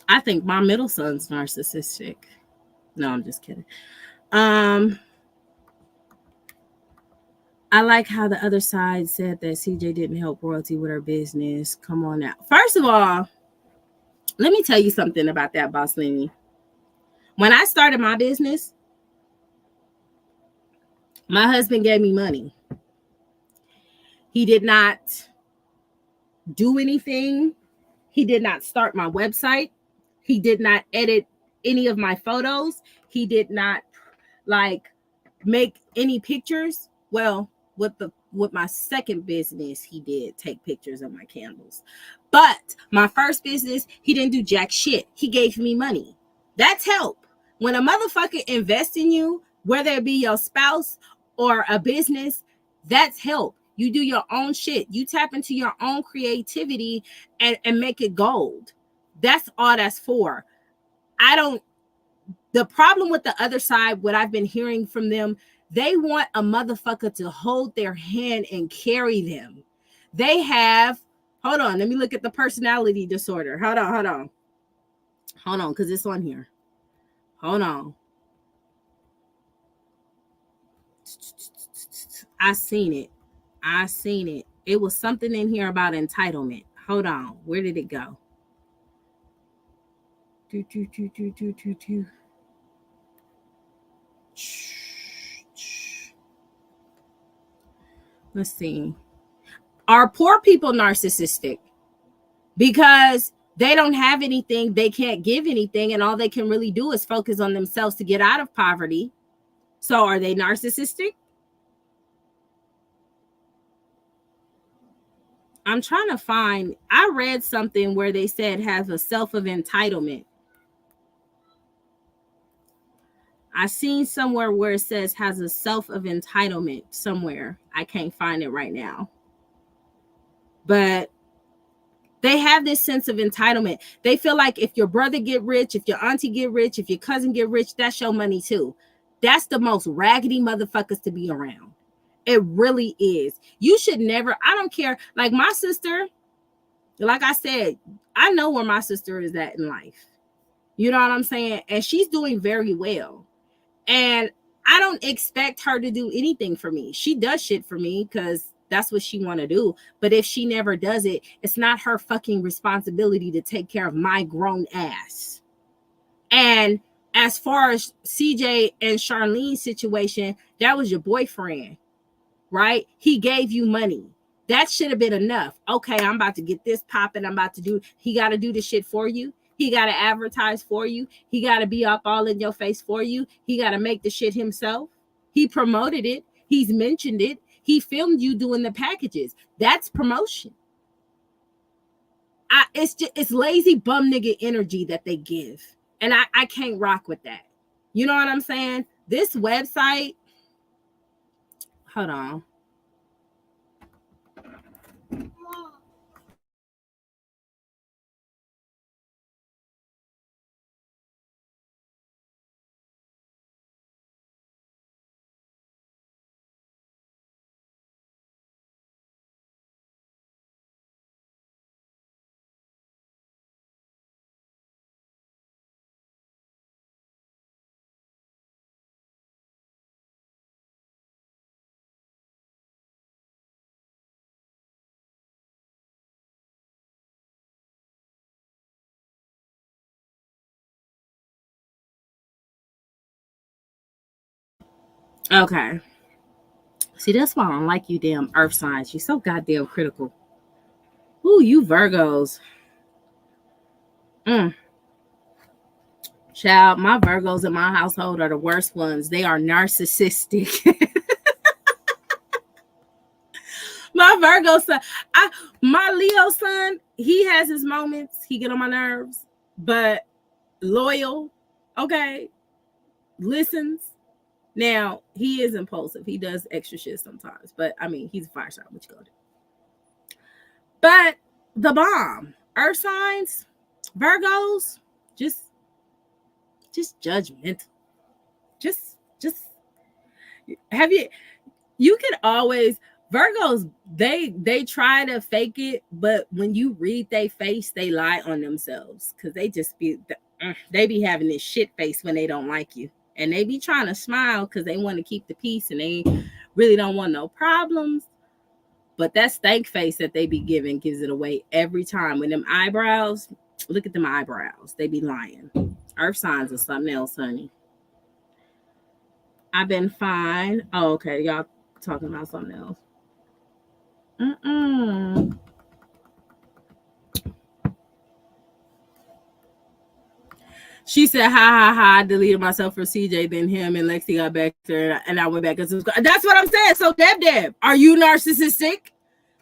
I think my middle son's narcissistic. No, I'm just kidding. I like how the other side said that CJ didn't help royalty with her business. Come on now. First of all, let me tell you something about that, Boss Lenny. When I started my business, my husband gave me money. He did not do anything. He did not start my website. He did not edit any of my photos. He did not like make any pictures. Well, with my second business, he did take pictures of my candles. But my first business, he didn't do jack shit. He gave me money. That's help. When a motherfucker invests in you, whether it be your spouse or a business, that's help. You do your own shit. You tap into your own creativity and make it gold. That's all that's for. I don't, the problem with the other side, what I've been hearing from them, they want a motherfucker to hold their hand and carry them. They have, hold on, let me look at the personality disorder. Hold on, because it's on here. Hold on. I seen it. It was something in here about entitlement. Hold on. Where did it go? Let's see. Are poor people narcissistic? Because they don't have anything, they can't give anything, and all they can really do is focus on themselves to get out of poverty. So are they narcissistic? I'm trying to find, I read something where they said has a self of entitlement. I seen somewhere where it says has a self of entitlement somewhere. I can't find it right now. But they have this sense of entitlement. They feel like if your brother get rich, if your auntie get rich, if your cousin get rich, that's your money too. That's the most raggedy motherfuckers to be around. It really is. You should never, I don't care. Like my sister, like I said, I know where my sister is at in life. You know what I'm saying? And she's doing very well. And I don't expect her to do anything for me. She does shit for me because that's what she want to do. But if she never does it, it's not her fucking responsibility to take care of my grown ass. And as far as CJ and Charlene's situation, that was your boyfriend, right? He gave you money. That should have been enough. Okay, I'm about to get this popping. I'm about to do, he got to do the shit for you. He got to advertise for you. He got to be up all in your face for you. He got to make the shit himself. He promoted it. He's mentioned it. He filmed you doing the packages. That's promotion. It's lazy bum nigga energy that they give. And I can't rock with that. You know what I'm saying? This website, hold on. Okay. See, that's why I don't like you damn earth signs. You're so goddamn critical. Ooh, you Virgos. Mm. Child, my Virgos in my household are the worst ones. They are narcissistic. My Virgo son, my Leo son, he has his moments. He get on my nerves, but loyal, okay, listens. Now he is impulsive. He does extra shit sometimes, but I mean he's a fire sign. What you gonna do? But the bomb, Earth signs, Virgos, just judgmental. Just have you can always Virgos, they try to fake it, but when you read their face, they lie on themselves because they be having this shit face when they don't like you. And they be trying to smile because they want to keep the peace and they really don't want no problems. But that stank face that they be giving gives it away every time. When them eyebrows, look at them eyebrows. They be lying. Earth signs or something else, honey. I've been fine. Oh, okay. Y'all talking about something else. Mm-mm. She said, "Ha ha ha!" I deleted myself for CJ, then him and Lexi got back there, and I went back and subscribed. That's what I'm saying. So, Deb, are you narcissistic?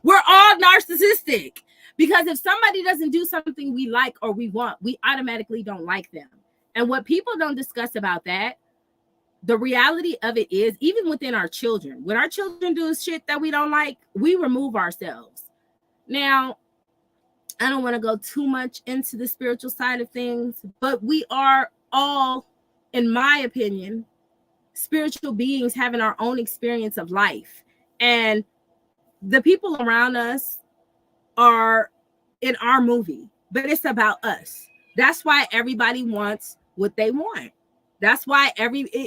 We're all narcissistic because if somebody doesn't do something we like or we want, we automatically don't like them. And what people don't discuss about that, the reality of it is, even within our children, when our children do shit that we don't like, we remove ourselves. Now, I don't want to go too much into the spiritual side of things, but we are all, in my opinion, spiritual beings having our own experience of life. And the people around us are in our movie, but it's about us. That's why everybody wants what they want. That's why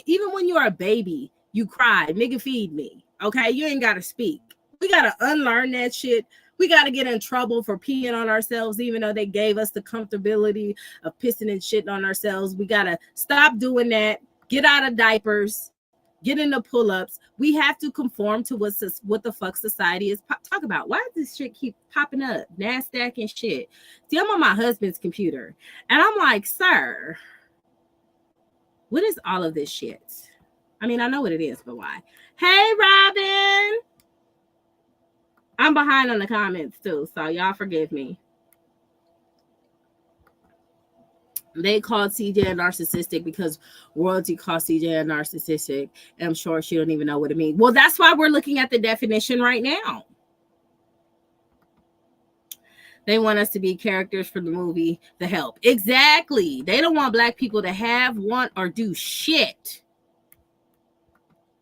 even when you're a baby, you cry, nigga, feed me. Okay, you ain't got to speak. We got to unlearn that shit. We got to get in trouble for peeing on ourselves, even though they gave us the comfortability of pissing and shitting on ourselves. We got to stop doing that. Get out of diapers. Get into pull-ups. We have to conform to what the fuck society is talk about. Why does this shit keep popping up? NASDAQ and shit. See, I'm on my husband's computer, and I'm like, sir, what is all of this shit? I mean, I know what it is, but why? Hey, Robin. I'm behind on the comments too, so y'all forgive me. They called CJ a narcissistic because royalty called CJ a narcissistic. And I'm sure she don't even know what it means. Well, that's why we're looking at the definition right now. They want us to be characters from the movie The Help. Exactly. They don't want black people to have, want, or do shit.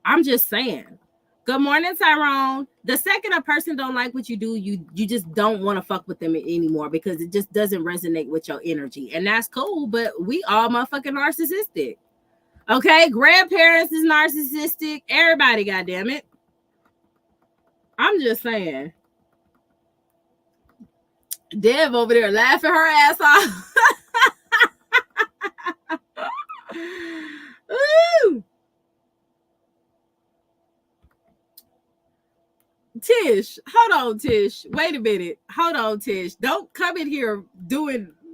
I'm just saying. Good morning, Tyrone. The second a person don't like what you do, you just don't want to fuck with them anymore because it just doesn't resonate with your energy. And that's cool, but we all motherfucking narcissistic. Okay? Grandparents is narcissistic. Everybody, goddamn it. I'm just saying. Dev over there laughing her ass off. Ooh. Tish, hold on, Tish. Wait a minute. Hold on, Tish. Don't come in here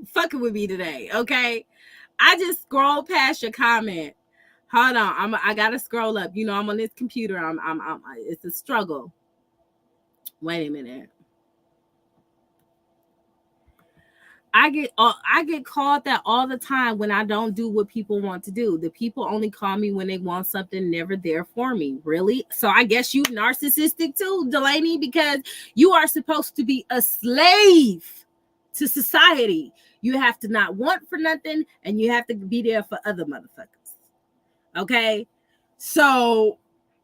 fucking with me today, okay? I just scrolled past your comment. Hold on. I gotta scroll up. You know, I'm on this computer. It's a struggle. Wait a minute. I get called that all the time when I don't do what people want to do. The people only call me when they want something, never there for me. Really? So I guess you narcissistic too, Delaney, because you are supposed to be a slave to society. You have to not want for nothing, and you have to be there for other motherfuckers. Okay? So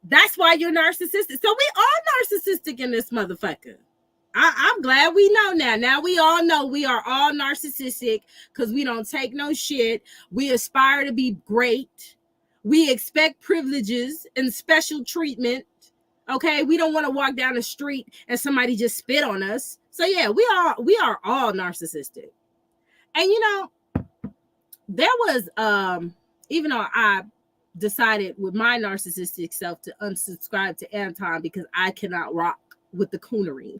that's why you're narcissistic. So we are narcissistic in this motherfucker. I'm glad we know now. Now we all know we are all narcissistic because we don't take no shit. We aspire to be great. We expect privileges and special treatment. Okay, we don't want to walk down the street and somebody just spit on us. So yeah, we are all narcissistic. And you know, there was even though I decided with my narcissistic self to unsubscribe to Anton because I cannot rock with the coonery.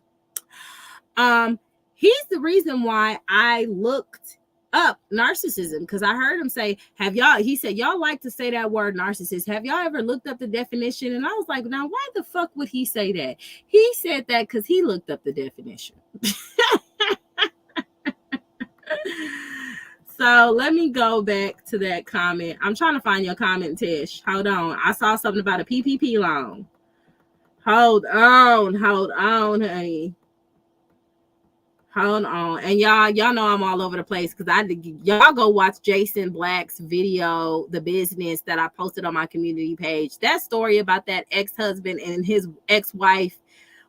He's the reason why I looked up narcissism, because I heard him say, he said, y'all like to say that word narcissist. Have y'all ever looked up the definition? And I was like, now, why the fuck would he say that? He said that because he looked up the definition. So let me go back to that comment. I'm trying to find your comment, Tish. Hold on. I saw something about a PPP loan. Hold on, honey. Hold on. And y'all know I'm all over the place because y'all go watch Jason Black's video, The Business, that I posted on my community page. That story about that ex-husband and his ex-wife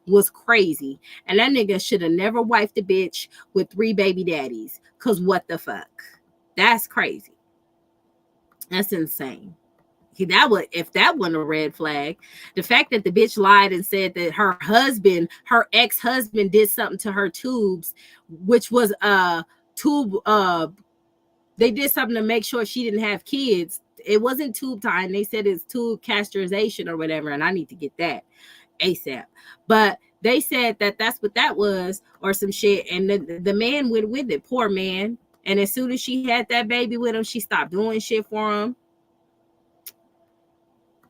was crazy. And that nigga should have never wifed a bitch with 3 baby daddies. Because what the fuck? That's crazy. That's insane. If that wasn't a red flag, the fact that the bitch lied and said that her ex-husband did something to her tubes, which was they did something to make sure she didn't have kids. It wasn't tube time. They said it's tube castration or whatever, and I need to get that ASAP. But they said that that's what that was or some shit, and the man went with it, poor man. And as soon as she had that baby with him, she stopped doing shit for him.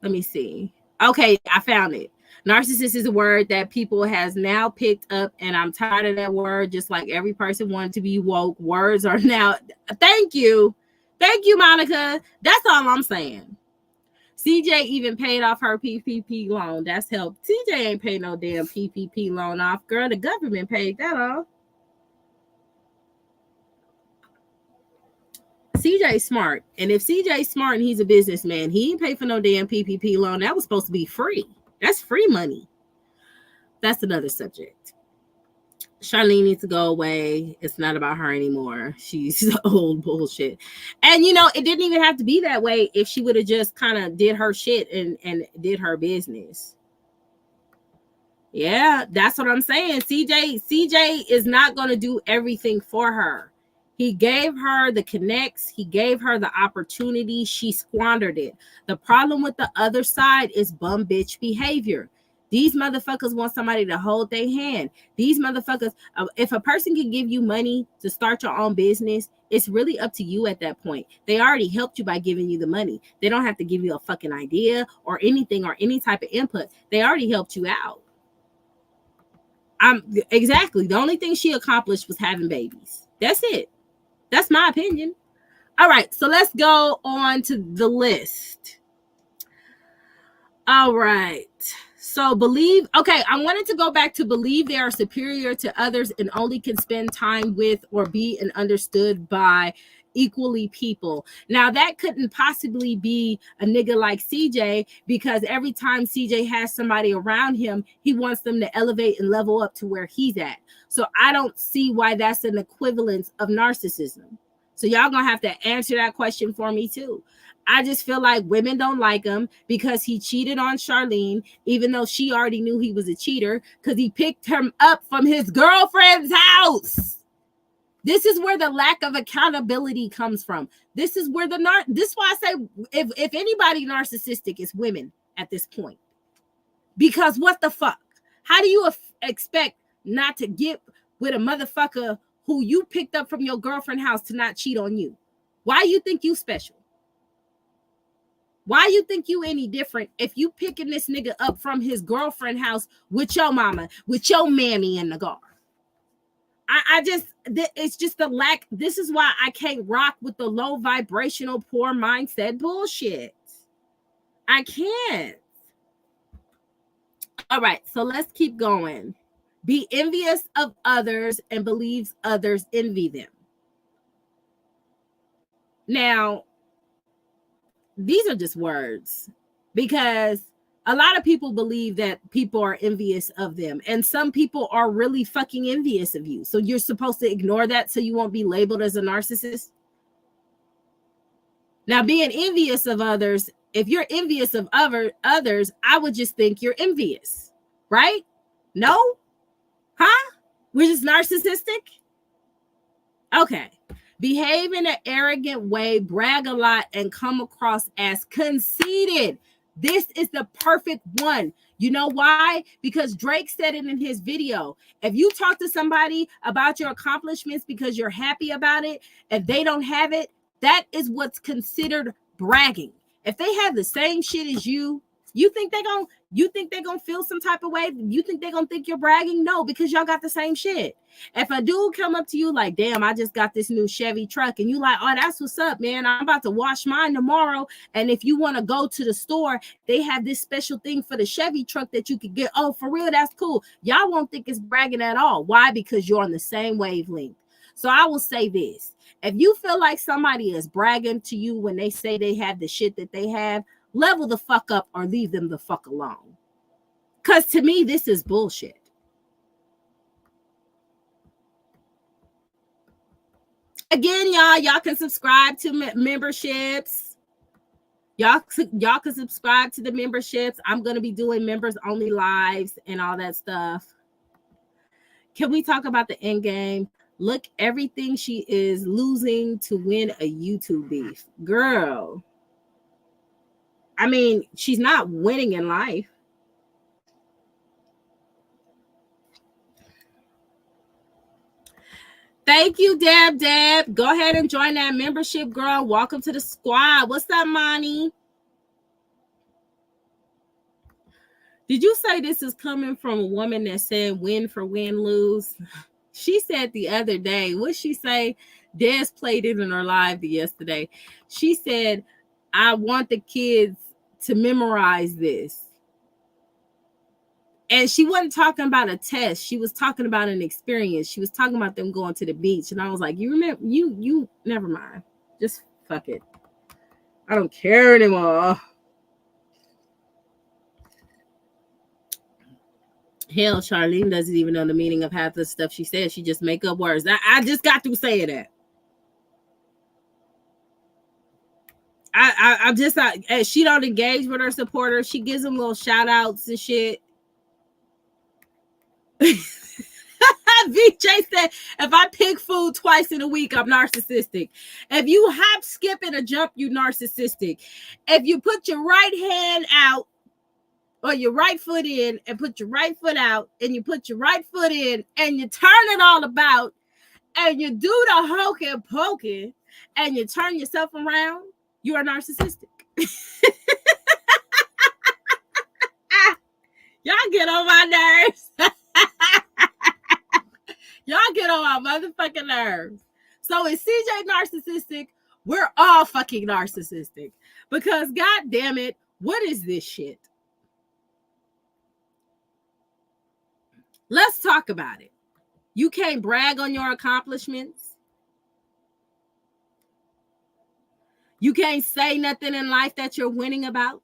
Let me see. Okay, I found it. Narcissist is a word that people has now picked up, and I'm tired of that word. Just like every person wanted to be woke, words are now. Thank you, Monica. That's all I'm saying. CJ even paid off her PPP loan. That's help. CJ ain't paid no damn PPP loan off, girl. The government paid that off. CJ's smart, and if CJ's smart and he's a businessman, he ain't pay for no damn PPP loan. That was supposed to be free. That's free money. That's another subject. Charlene needs to go away. It's not about her anymore. She's old bullshit. And it didn't even have to be that way if she would have just kind of did her shit and did her business. Yeah, that's what I'm saying. CJ is not going to do everything for her. He gave her the connects. He gave her the opportunity. She squandered it. The problem with the other side is bum bitch behavior. These motherfuckers want somebody to hold their hand. These motherfuckers, if a person can give you money to start your own business, it's really up to you at that point. They already helped you by giving you the money. They don't have to give you a fucking idea or anything or any type of input. They already helped you out. Exactly. The only thing she accomplished was having babies. That's it. That's my opinion. All right, so let's go on to the list. All right. So I wanted to go back to believe they are superior to others and only can spend time with or be and understood by equally people. Now, that couldn't possibly be a nigga like CJ, because every time CJ has somebody around him, he wants them to elevate and level up to where he's at. So I don't see why that's an equivalence of narcissism. So y'all gonna have to answer that question for me too. I just feel like women don't like him because he cheated on Charlene, even though she already knew he was a cheater, because he picked him up from his girlfriend's house. This is where the lack of accountability comes from. This is where this is why I say if anybody narcissistic is women at this point. Because what the fuck? How do you expect not to get with a motherfucker who you picked up from your girlfriend's house to not cheat on you? Why you think you special? Why you think you any different if you picking this nigga up from his girlfriend's house with your mama, with your mammy in the garden? It's just the lack. This is why I can't rock with the low vibrational, poor mindset bullshit. I can't. All right, so let's keep going. Be envious of others and believes others envy them. Now, these are just words, because a lot of people believe that people are envious of them, and some people are really fucking envious of you. So you're supposed to ignore that so you won't be labeled as a narcissist. Now, being envious of others, if you're envious of others, I would just think you're envious, right? No? Huh? We're just narcissistic? Okay. Behave in an arrogant way, brag a lot, and come across as conceited. This is the perfect one. You know why? Because Drake said it in his video. If you talk to somebody about your accomplishments because you're happy about it, if they don't have it, that is what's considered bragging. If they have the same shit as you think they're gonna feel some type of way? You think they're gonna think you're bragging? No, because y'all got the same shit. If a dude come up to you like, damn, I just got this new Chevy truck, and you like, oh, that's what's up, man. I'm about to wash mine tomorrow. And if you want to go to the store, they have this special thing for the Chevy truck that you could get. Oh, for real, that's cool. Y'all won't think it's bragging at all. Why? Because you're on the same wavelength. So I will say this. If you feel like somebody is bragging to you when they say they have the shit that they have, level the fuck up or leave them the fuck alone. Because to me, this is bullshit. Again, y'all can subscribe to memberships. Y'all can subscribe to the memberships. I'm going to be doing members only lives and all that stuff. Can we talk about the end game? Look, everything she is losing to win a YouTube beef. Girl. I mean, she's not winning in life. Thank you, Deb. Go ahead and join that membership, girl. Welcome to the squad. What's up, Monty? Did you say this is coming from a woman that said win for win, lose? She said the other day, what'd she say? Des played it in her live yesterday. She said, I want the kids to memorize this. And she wasn't talking about a test. She was talking about an experience. She was talking about them going to the beach. And I was like, you remember, you never mind. Just fuck it. I don't care anymore. Hell, Charlene doesn't even know the meaning of half the stuff she said. She just make up words. I just got through saying that. I'm just not, she don't engage with her supporters. She gives them little shout outs and shit. VJ said, if I pick food twice in a week, I'm narcissistic. If you hop, skip, and a jump, you narcissistic. If you put your right hand out or your right foot in and put your right foot out and you put your right foot in and you turn it all about and you do the hokey pokey and you turn yourself around, you are narcissistic. Y'all get on my nerves. Y'all get on my motherfucking nerves. So is CJ narcissistic? We're all fucking narcissistic. Because god damn it, what is this shit? Let's talk about it. You can't brag on your accomplishments. You can't say nothing in life that you're winning about.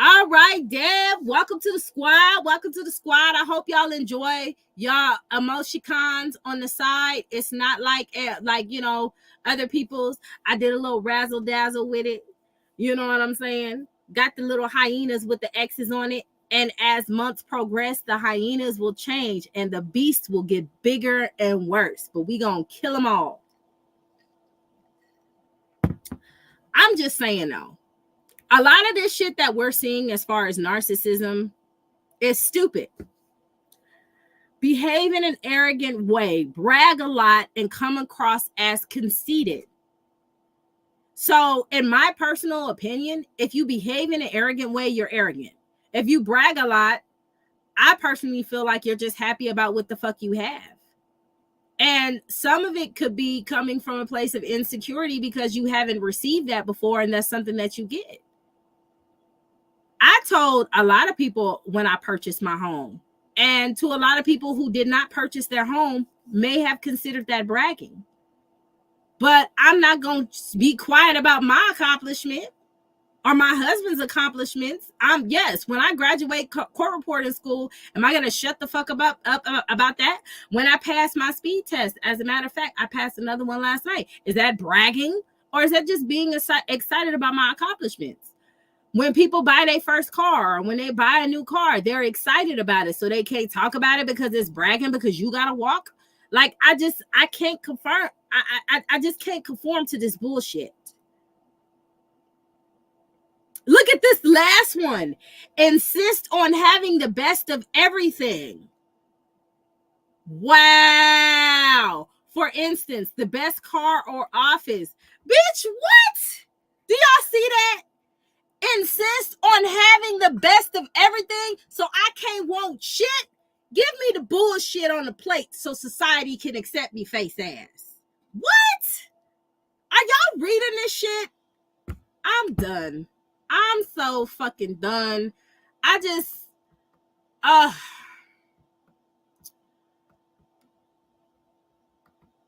All right, Deb, welcome to the squad. Welcome to the squad. I hope y'all enjoy y'all emoticons on the side. It's not like you know, other people's. I did a little razzle dazzle with it. You know what I'm saying? Got the little hyenas with the X's on it. And as months progress, the hyenas will change and the beasts will get bigger and worse. But we gonna kill them all. I'm just saying though. A lot of this shit that we're seeing as far as narcissism is stupid. Behave in an arrogant way, brag a lot, and come across as conceited. So, in my personal opinion, if you behave in an arrogant way, you're arrogant. If you brag a lot, I personally feel like you're just happy about what the fuck you have. And some of it could be coming from a place of insecurity because you haven't received that before, and that's something that you get. I told a lot of people when I purchased my home, and to a lot of people who did not purchase their home may have considered that bragging. But I'm not going to be quiet about my accomplishment or my husband's accomplishments. Yes, when I graduate court reporting school, am I going to shut the fuck up about that? When I pass my speed test, as a matter of fact, I passed another one last night. Is that bragging, or is that just being excited about my accomplishments? When people buy their first car, or when they buy a new car, they're excited about it. So they can't talk about it because it's bragging because you got to walk. Like, I can't confirm. I just can't conform to this bullshit. Look at this last one. Insist on having the best of everything. Wow. For instance, the best car or office. Bitch, what? Do y'all see that? Insist on having the best of everything so I can't want shit. Give me the bullshit on the plate so society can accept me face ass. What? Are y'all reading this shit? I'm done. I'm so fucking done. I just, uh,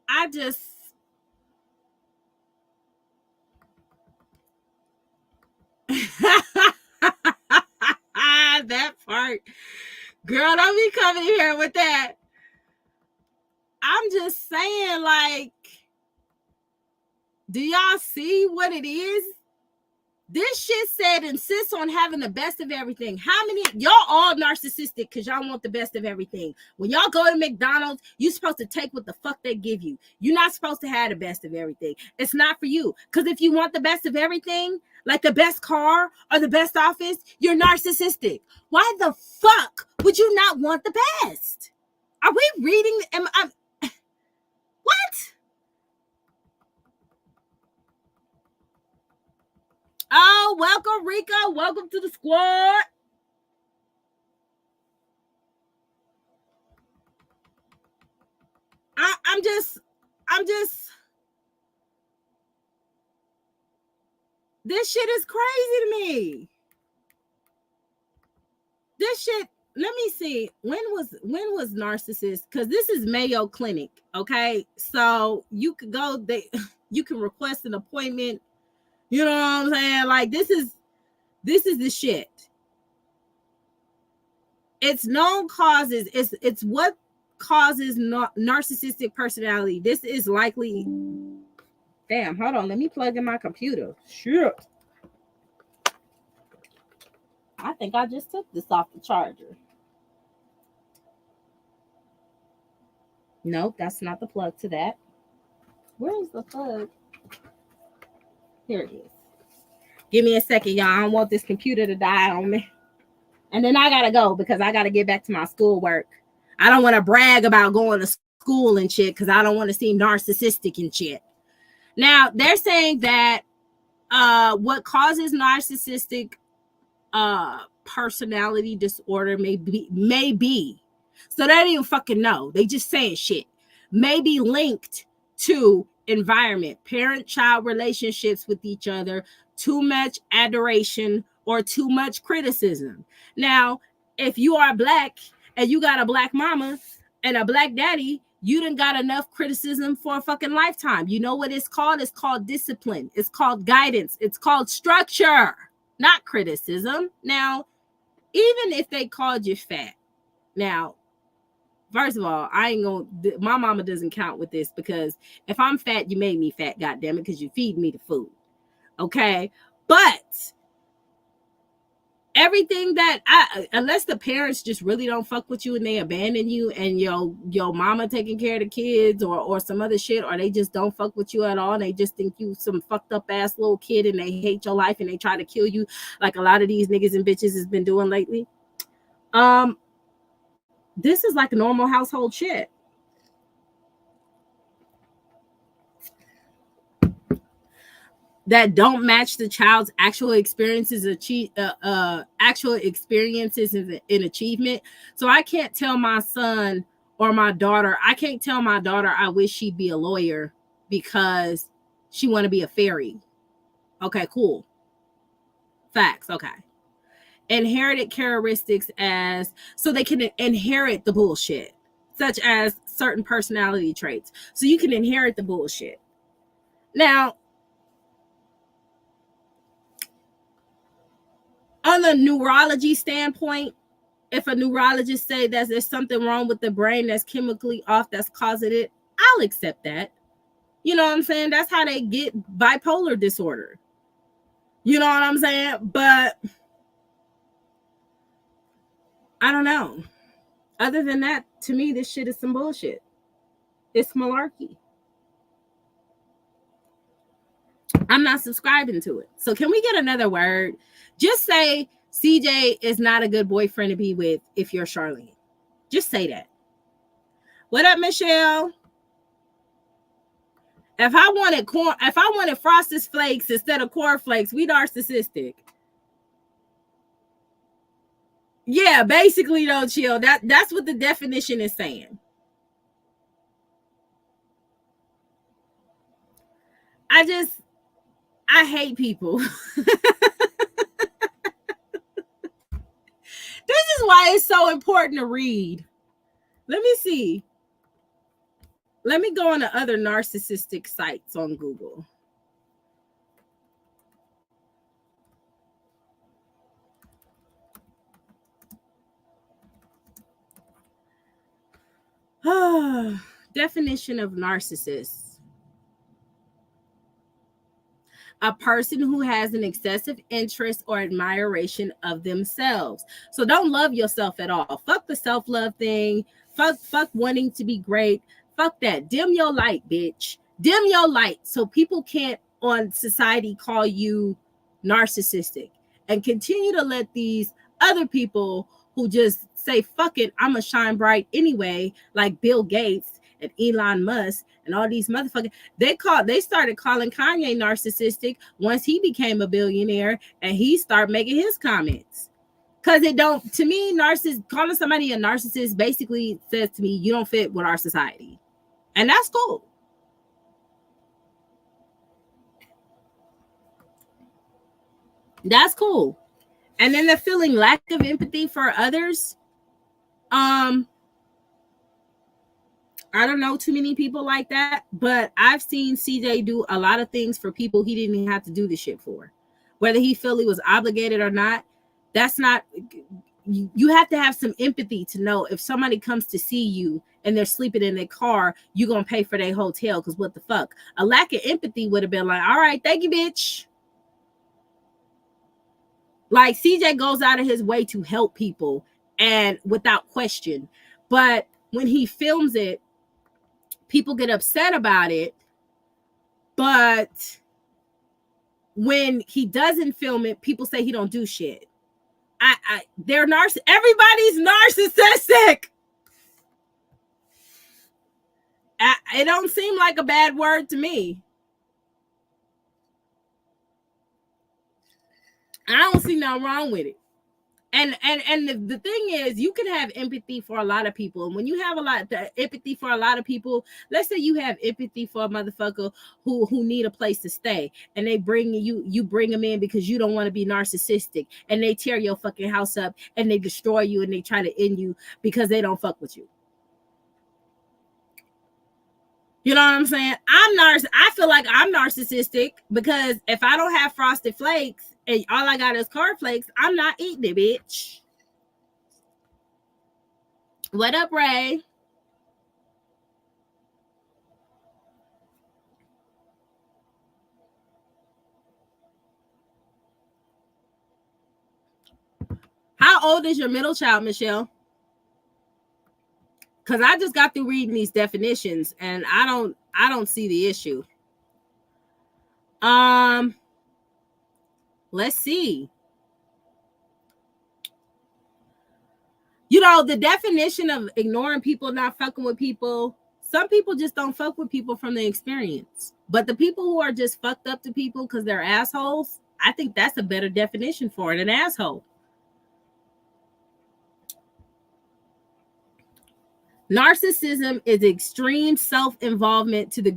I just, that part. Girl, don't be coming here with that. I'm just saying, like, do y'all see what it is? This shit said insist on having the best of everything. How many y'all all narcissistic because y'all want the best of everything? When y'all go to McDonald's, you're supposed to take what the fuck they give you. You're not supposed to have the best of everything. It's not for you. Because if you want the best of everything, like the best car or the best office, you're narcissistic. Why the fuck would you not want the best? Are we reading? What? Oh, welcome, Rico. Welcome to the squad. I'm just, this shit is crazy to me. This shit, let me see. When was narcissist? Because this is Mayo Clinic, okay? So you could go, you can request an appointment. You know what I'm saying? Like, this is the shit. It's known causes. It's what causes narcissistic personality. This is likely. Damn, hold on. Let me plug in my computer. Shit. I think I just took this off the charger. Nope, that's not the plug to that. Where is the plug? Here it is. Give me a second, y'all. I don't want this computer to die on me. And then I gotta go because I gotta get back to my schoolwork. I don't want to brag about going to school and shit because I don't want to seem narcissistic and shit. Now, they're saying that what causes narcissistic personality disorder may be. So they don't even fucking know. They just saying shit. May be linked to environment, parent-child relationships with each other, too much adoration, or too much criticism. Now, if you are black and you got a black mama and a black daddy, you done got enough criticism for a fucking lifetime. You know what it's called? It's called discipline. It's called guidance. It's called structure, not criticism. Now, even if they called you fat, now, first of all, I ain't gonna, my mama doesn't count with this because if I'm fat, you made me fat, goddammit, because you feed me the food. Okay? But everything that unless the parents just really don't fuck with you and they abandon you and your mama taking care of the kids or some other shit, or they just don't fuck with you at all and they just think you some fucked up ass little kid and they hate your life and they try to kill you like a lot of these niggas and bitches has been doing lately. This is like a normal household shit. That don't match the child's actual experiences in achievement. So I can't tell my son or my daughter, I wish she'd be a lawyer because she want to be a fairy. Okay, cool. Facts. Okay. Inherited characteristics so they can inherit the bullshit, such as certain personality traits. So you can inherit the bullshit. Now, on a neurology standpoint, if a neurologist say that there's something wrong with the brain that's chemically off that's causing it, I'll accept that. You know what I'm saying? That's how they get bipolar disorder. You know what I'm saying? But I don't know. Other than that, to me, this shit is some bullshit. It's malarkey. I'm not subscribing to it. So can we get another word? Just say CJ is not a good boyfriend to be with if you're Charlene. Just say that. What up, Michelle? If I wanted Frosted Flakes instead of cornflakes, we narcissistic. Yeah, basically though, chill. That's what the definition is saying. I hate people. This is why it's so important to read. Let me see. Let me go on to other narcissistic sites on Google. Definition of narcissist. A person who has an excessive interest or admiration of themselves. So don't love yourself at all. Fuck the self-love thing. Fuck wanting to be great. Fuck that. Dim your light, bitch. Dim your light so people can't on society call you narcissistic, and continue to let these other people who just say fuck it, I'm a shine bright anyway, like Bill Gates and Elon Musk and all these motherfuckers. They started calling Kanye narcissistic once he became a billionaire and he started making his comments. Cause it don't, to me, calling somebody a narcissist basically says to me, you don't fit with our society. And that's cool. That's cool. And then they're feeling lack of empathy for others. I don't know too many people like that, but I've seen CJ do a lot of things for people he didn't even have to do the shit for. Whether he felt he was obligated or not, that's not, you have to have some empathy to know if somebody comes to see you and they're sleeping in their car, you're going to pay for their hotel, because what the fuck? A lack of empathy would have been like, all right, thank you, bitch. Like CJ goes out of his way to help people and without question. But when he films it, people get upset about it. But when he doesn't film it, people say he don't do shit. They're everybody's narcissistic. It don't seem like a bad word to me. I don't see nothing wrong with it. And the thing is, you can have empathy for a lot of people. And when you have empathy for a lot of people, let's say you have empathy for a motherfucker who need a place to stay, and they bring you bring them in because you don't want to be narcissistic, and they tear your fucking house up and they destroy you and they try to end you because they don't fuck with you. You know what I'm saying? I feel like I'm narcissistic because if I don't have Frosted Flakes and all I got is cornflakes, I'm not eating it, bitch. What up, Ray? How old is your middle child, Michelle? Because I just got through reading these definitions and I don't see the issue. Let's see. You know, the definition of ignoring people, not fucking with people, some people just don't fuck with people from the experience. But the people who are just fucked up to people because they're assholes, I think that's a better definition for it, an asshole. Narcissism is extreme self-involvement to the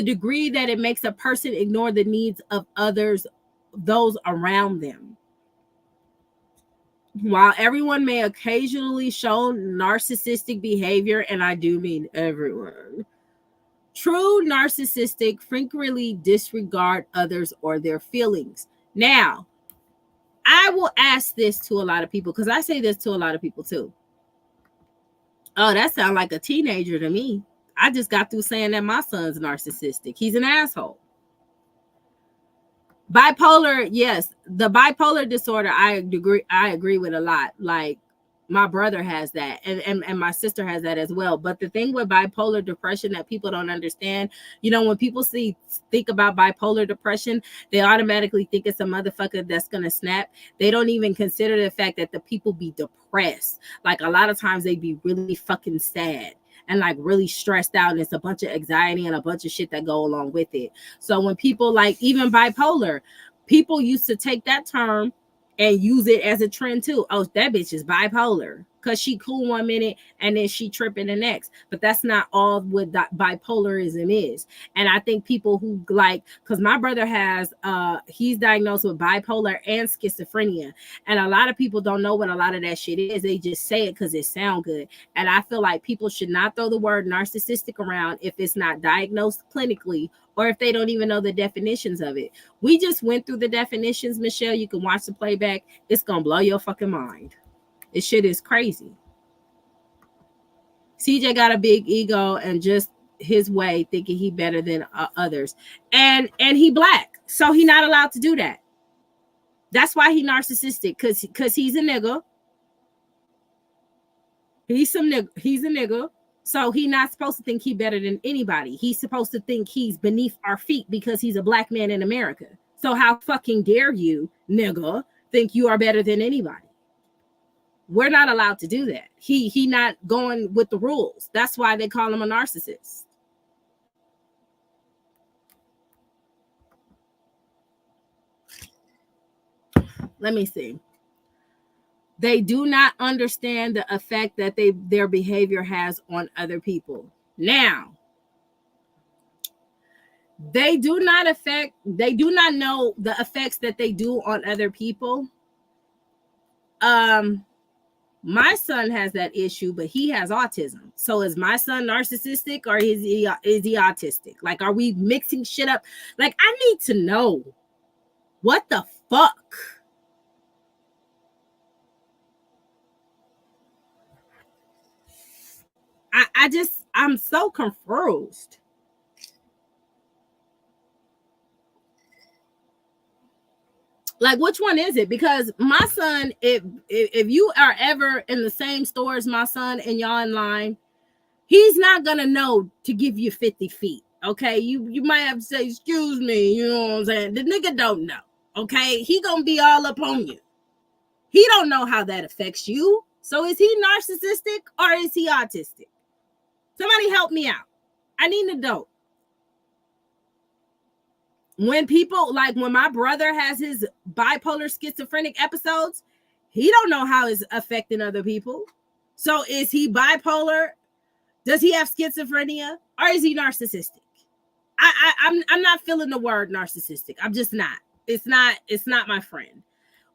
degree that it makes a person ignore the needs of others, those around them. While everyone may occasionally show narcissistic behavior, and I do mean everyone, true narcissistic frequently disregard others or their feelings. Now, I will ask this to a lot of people because I say this to a lot of people too. Oh, that sounds like a teenager to me. I just got through saying that my son's narcissistic. He's an asshole. Bipolar, yes. The bipolar disorder, I agree with a lot. Like, My brother has that, and my sister has that as well. But the thing with bipolar depression that people don't understand, when people think about bipolar depression, they automatically think it's a motherfucker that's gonna snap. They don't even consider the fact that the people be depressed. Like, a lot of times they be really fucking sad and like really stressed out, and it's a bunch of anxiety and a bunch of shit that go along with it. So when people, like, even bipolar, people used to take that term and use it as a trend too. Oh, that bitch is bipolar because she cool one minute and then she tripping the next. But that's not all what bipolarism is. And I think people who, like, because my brother has he's diagnosed with bipolar and schizophrenia, and a lot of people don't know what a lot of that shit is. They just say it because it sounds good. And I feel like people should not throw the word narcissistic around if it's not diagnosed clinically, or if they don't even know the definitions of it. We just went through the definitions, Michelle. You can watch the playback. It's going to blow your fucking mind. This shit is crazy. CJ got a big ego and just his way, thinking he better than others. And he black, so he not allowed to do that. That's why he narcissistic, because he's a nigga. He's a nigga. So he's not supposed to think he better than anybody. He's supposed to think he's beneath our feet because he's a black man in America. So how fucking dare you, nigga, think you are better than anybody? We're not allowed to do that. He not going with the rules. That's why they call him a narcissist. Let me see. They do not understand the effect that their behavior has on other people. Now, they do not know the effects that they do on other people. My son has that issue, but he has autism. So is my son narcissistic, or is he autistic? Like, are we mixing shit up? Like, I need to know what the fuck. I'm so confused. Like, which one is it? Because my son, if you are ever in the same store as my son and y'all in line, he's not gonna know to give you 50 feet. Okay, you might have to say, excuse me, you know what I'm saying? The nigga don't know. Okay, he gonna be all up on you. He don't know how that affects you. So is he narcissistic or is he autistic? Somebody help me out. I need to know. When people, like when my brother has his bipolar schizophrenic episodes, he don't know how it's affecting other people. So is he bipolar? Does he have schizophrenia, or is he narcissistic? I'm not feeling the word narcissistic. I'm just not. It's not my friend.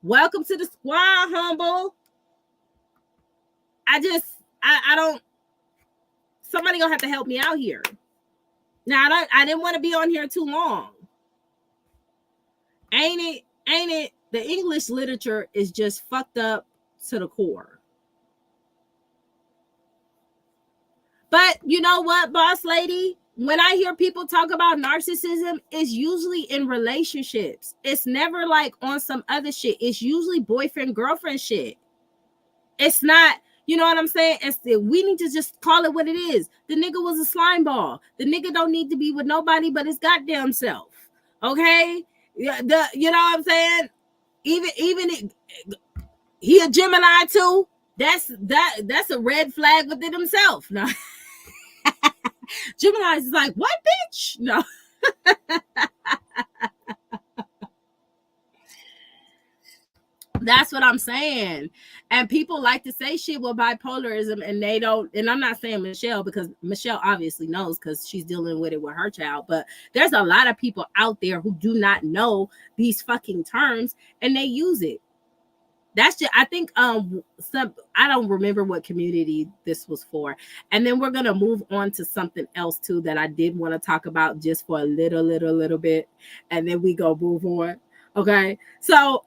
Welcome to the squad, humble. I don't. Somebody gonna have to help me out here. Now I didn't want to be on here too long. Ain't it? The English literature is just fucked up to the core. But you know what, boss lady? When I hear people talk about narcissism, it's usually in relationships. It's never like on some other shit. It's usually boyfriend, girlfriend shit. It's not, you know what I'm saying? We need to just call it what it is. The nigga was a slime ball. The nigga don't need to be with nobody but his goddamn self. Okay? You know what I'm saying? Even he a Gemini too. That's a red flag within himself. No. Gemini is like, what, bitch? No. That's what I'm saying. And people like to say shit with bipolarism, and they don't. And I'm not saying Michelle, because Michelle obviously knows because she's dealing with it with her child. But there's a lot of people out there who do not know these fucking terms, and they use it. That's just, I think I don't remember what community this was for. And then we're gonna move on to something else too that I did want to talk about just for a little bit, and then we go move on. Okay, so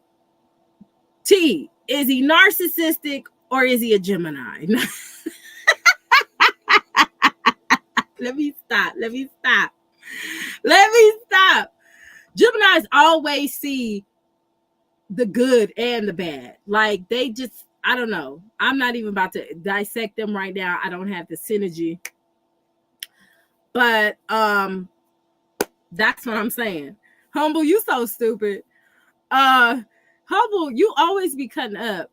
T, is he narcissistic or is he a Gemini? Let me stop. Geminis always see the good and the bad. Like, they just I don't know. I'm not even about to dissect them right now. I don't have the synergy. But that's what I'm saying. Humble, you so stupid. Humble, you always be cutting up.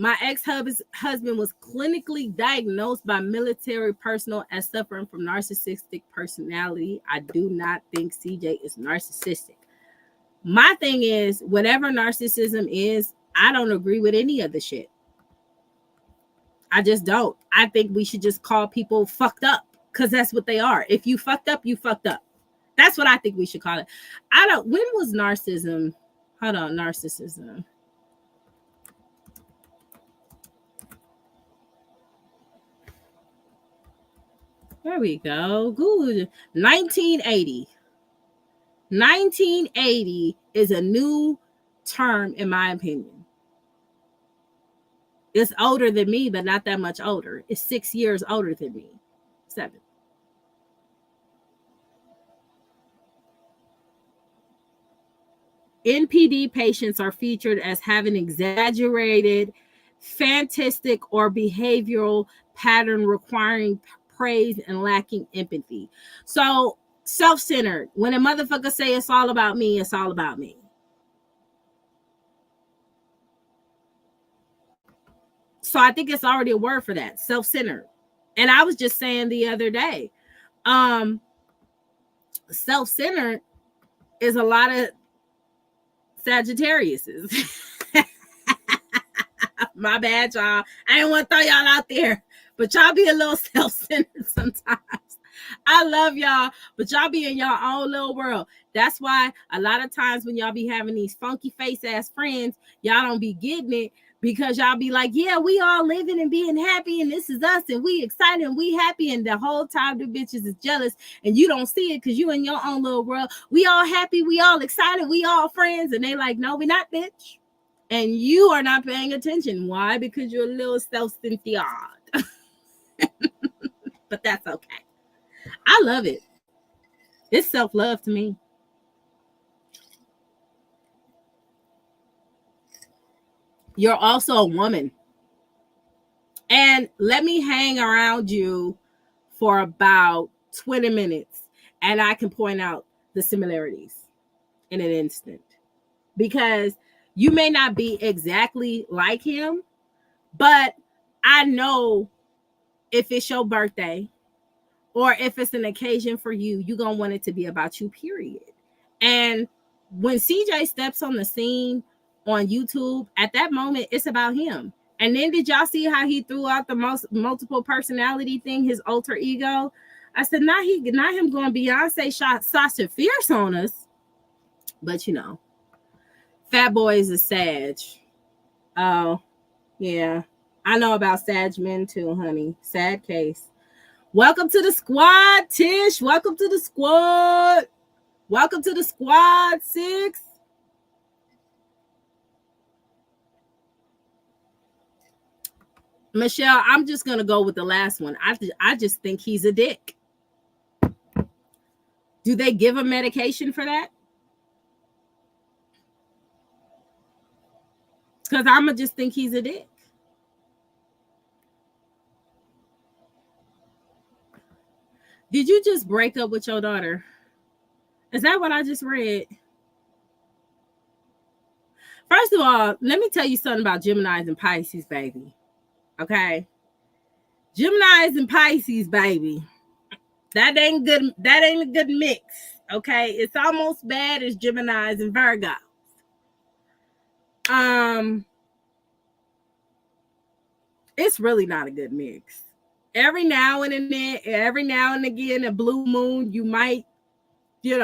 My ex-husband was clinically diagnosed by military personnel as suffering from narcissistic personality. I do not think CJ is narcissistic. My thing is, whatever narcissism is, I don't agree with any of the shit. I just don't. I think we should just call people fucked up because that's what they are. If you fucked up, you fucked up. That's what I think we should call it. When was narcissism? Hold on, narcissism. There we go. Good. 1980. 1980 is a new term, in my opinion. It's older than me, but not that much older. It's 6 years older than me. 7. NPD patients are featured as having exaggerated, fantastic, or behavioral pattern requiring praise and lacking empathy. So self-centered. When a motherfucker say it's all about me, it's all about me. So I think it's already a word for that, self-centered. And I was just saying the other day, self-centered is a lot of Sagittariuses. My bad, y'all. I didn't want to throw y'all out there, but y'all be a little self-centered sometimes. I love y'all, but y'all be in your own little world. That's why a lot of times when y'all be having these funky face ass friends, y'all don't be getting it because y'all be like, yeah, we all living and being happy, and this is us, and we excited and we happy, and the whole time the bitches is jealous, and you don't see it because you in your own little world. We all happy, we all excited, we all friends, and they like, no, we not, bitch. And you are not paying attention. Why? Because you're a little self-centered. But that's okay. I love it. It's self-love to me. You're also a woman. And let me hang around you for about 20 minutes and I can point out the similarities in an instant. Because you may not be exactly like him, but I know if it's your birthday or if it's an occasion for you, you're going to want it to be about you, period. And when CJ steps on the scene on YouTube, at that moment, it's about him. And then did y'all see how he threw out the multiple personality thing, his alter ego? I said, not him going Beyonce shot Sasha Fierce on us. But you know, Fat Boy is a Sag. Oh, yeah. I know about Sag men too, honey. Sad case. Welcome to the squad, Tish. Welcome to the squad. Welcome to the squad, 6. Michelle, I'm just going to go with the last one. I just think he's a dick. Do they give him medication for that? Because I'm going to just think he's a dick. Did you just break up with your daughter? Is that what I just read? First of all, let me tell you something about Geminis and Pisces, baby. Okay? Geminis and Pisces, baby. That ain't good. That ain't a good mix. Okay? It's almost bad as Geminis and Virgos. It's really not a good mix. Every now and again, a blue moon, you might, you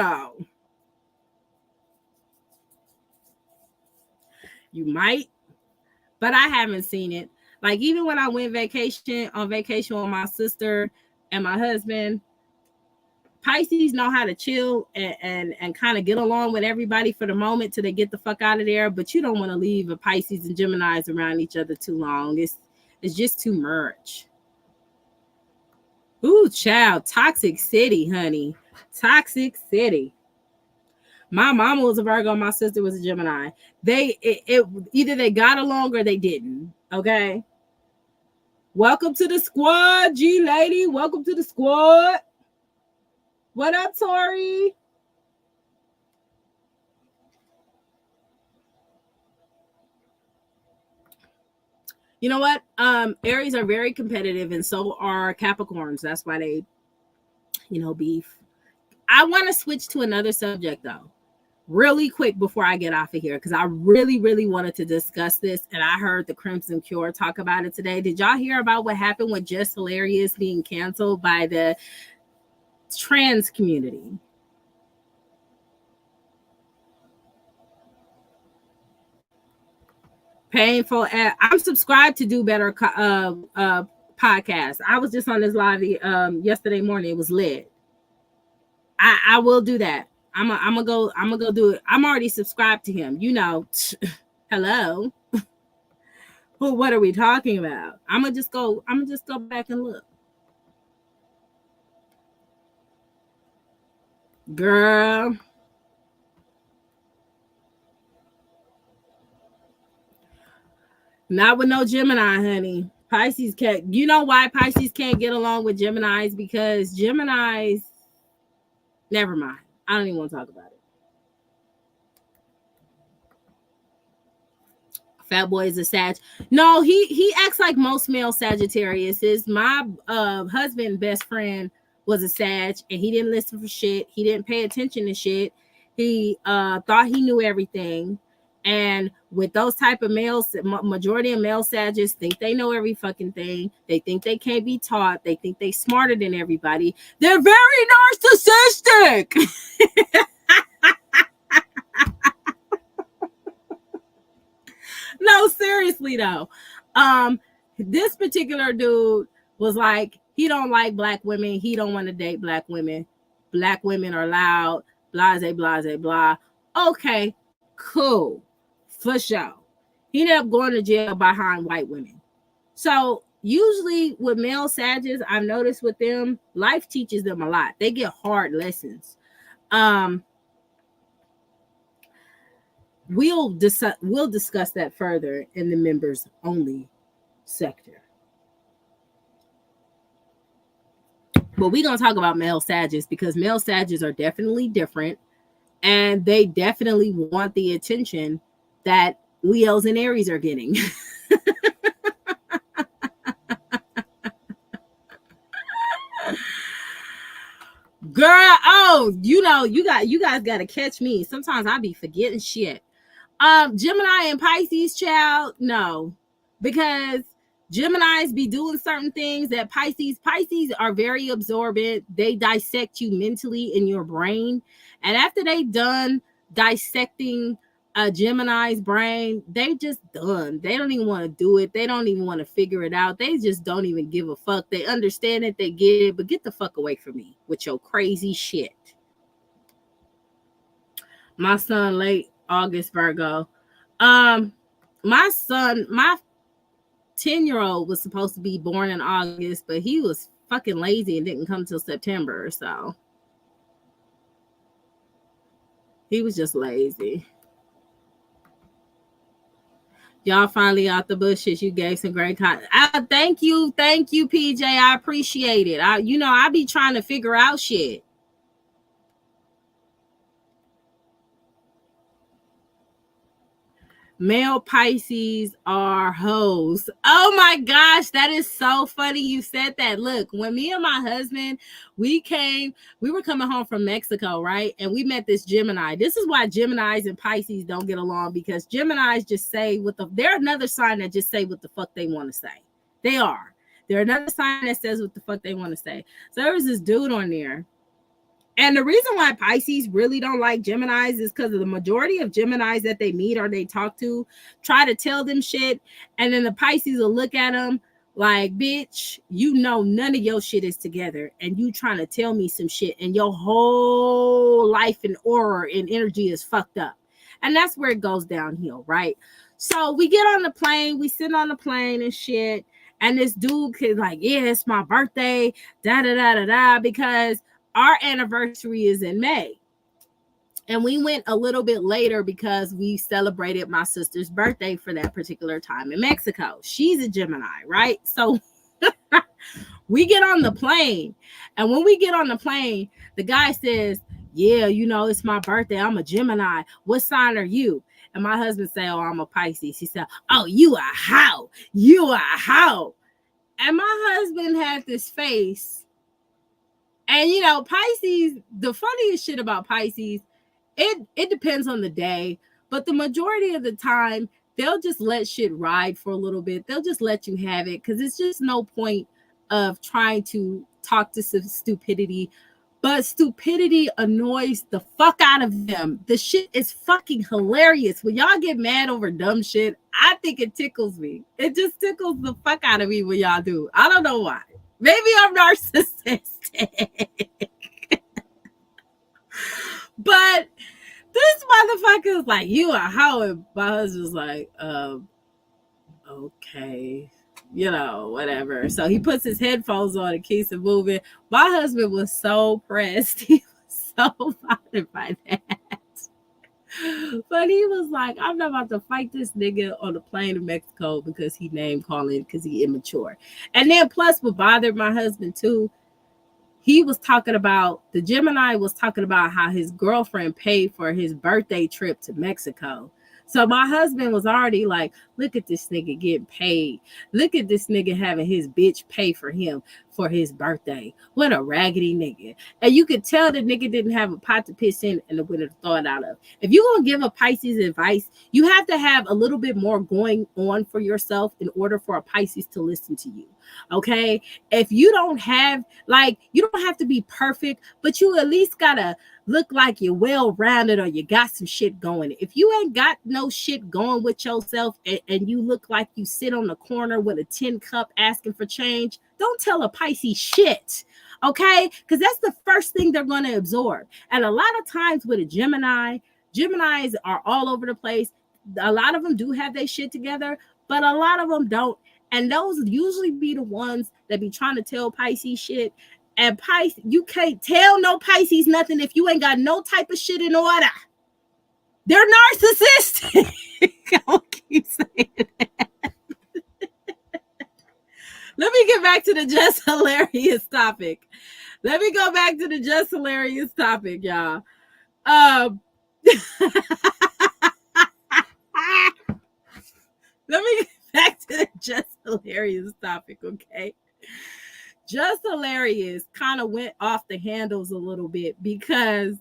might, but I haven't seen it. Like even when I went on vacation with my sister and my husband, Pisces know how to chill and kind of get along with everybody for the moment till they get the fuck out of there. But you don't want to leave a Pisces and Geminis around each other too long. It's just too much. Ooh, child, Toxic City, honey. Toxic City. My mama was a Virgo. My sister was a Gemini. It either they got along or they didn't. Okay. Welcome to the squad, G lady. Welcome to the squad. What up, Tori? You know what? Aries are very competitive, and so are Capricorns. That's why they, beef. I want to switch to another subject though, really quick before I get off of here, because I really, really wanted to discuss this, and I heard the Crimson Cure talk about it today. Did y'all hear about what happened with Just Hilarious being canceled by the trans community? Painful. I'm subscribed to Do Better podcast. I was just on this live yesterday morning. It was lit. I will do that. I'm gonna go do it. I'm already subscribed to him. Hello. Well, what are we talking about? I'm gonna just go back and look. Girl. Not with no Gemini, honey. Pisces can't. You know why Pisces can't get along with Geminis? Because Geminis. Never mind. I don't even want to talk about it. Fat boy is a Sag. No, he acts like most male Sagittarius is. My husband, best friend, was a Sag, and he didn't listen for shit. He didn't pay attention to shit. He thought he knew everything. And with those type of males, majority of male Sagittarius think they know every fucking thing. They think they can't be taught. They think they smarter than everybody. They're very narcissistic. No, seriously though. This particular dude was like, he don't like black women. He don't want to date black women. Black women are loud. Blase, blase, blah. Okay, cool. For sure. He ended up going to jail behind white women. So usually with male Sagittarius, I've noticed with them, life teaches them a lot. They get hard lessons. We'll discuss that further in the members only sector. But we're going to talk about male Sagittarius because male Sagittarius are definitely different, and they definitely want the attention that Leos and Aries are getting. Girl, you guys got to catch me. Sometimes I be forgetting shit. Gemini and Pisces, child, no, because Geminis be doing certain things that Pisces are very absorbent. They dissect you mentally in your brain, and after they done dissecting a Gemini's brain, they just done. They don't even want to do it. They don't even want to figure it out. They just don't even give a fuck. They understand it, they get it, but get the fuck away from me with your crazy shit. My son, late August Virgo. My son, my 10-year-old was supposed to be born in August, but he was fucking lazy and didn't come till September. So he was just lazy. Y'all finally out the bushes. You gave some great content. Thank you, PJ. I appreciate it. I be trying to figure out shit. Male Pisces are hoes. Oh my gosh, that is so funny you said that. Look, when me and my husband, we were coming home from Mexico, right? And we met this Gemini. This is why Geminis and Pisces don't get along, because Geminis just say they're another sign that just say what the fuck they want to say. They are. They're another sign that says what the fuck they want to say. So there was this dude on there. And the reason why Pisces really don't like Geminis is because of the majority of Geminis that they meet or they talk to try to tell them shit. And then the Pisces will look at them like, bitch, none of your shit is together. And you trying to tell me some shit. And your whole life and aura and energy is fucked up. And that's where it goes downhill, right? So we get on the plane. We sit on the plane and shit. And this dude is like, yeah, it's my birthday. Da, da, da, da, da. Because our anniversary is in May. And we went a little bit later because we celebrated my sister's birthday for that particular time in Mexico. She's a Gemini, right? So we get on the plane. And when we get on the plane, the guy says, yeah, you know, it's my birthday. I'm a Gemini. What sign are you? And my husband said, oh, I'm a Pisces. He said, oh, you are how? You are how? And my husband had this face. And, you know, Pisces, the funniest shit about Pisces, it depends on the day, but the majority of the time they'll just let shit ride for a little bit. They'll just let you have it because it's just no point of trying to talk to some stupidity. But stupidity annoys the fuck out of them. The shit is fucking hilarious. When y'all get mad over dumb shit, I think it tickles me. It just tickles the fuck out of me when y'all do. I don't know why. Maybe I'm narcissistic. But this motherfucker was like, you are Howard. My husband's like, okay, you know, whatever. So he puts his headphones on and keeps it moving. My husband was so pressed. He was so bothered by that. But he was like, I'm not about to fight this nigga on the plane to Mexico because he name calling because he immature. And then plus what bothered my husband too, he was talking about, the Gemini was talking about how his girlfriend paid for his birthday trip to Mexico. So my husband was already like, look at this nigga getting paid. Look at this nigga having his bitch pay for him for his birthday. What a raggedy nigga. And you could tell the nigga didn't have a pot to piss in and a winner to throw it out of. If you're going to give a Pisces advice, you have to have a little bit more going on for yourself in order for a Pisces to listen to you. Okay? If you don't have, like, you don't have to be perfect, but you at least got to look like you're well-rounded or you got some shit going. If you ain't got no shit going with yourself and you look like you sit on the corner with a tin cup asking for change, don't tell a Pisces shit, okay? Because that's the first thing they're going to absorb. And a lot of times with a Gemini, Geminis are all over the place. A lot of them do have their shit together, but a lot of them don't. And those usually be the ones that be trying to tell Pisces shit. And Pisces, you can't tell no Pisces nothing if you ain't got no type of shit in order. They're narcissistic. I'll keep saying that. Let me get back to the just hilarious topic. Let me go back to the just hilarious topic, y'all. Let me get back to the just hilarious topic, okay? Just hilarious kind of went off the handles a little bit because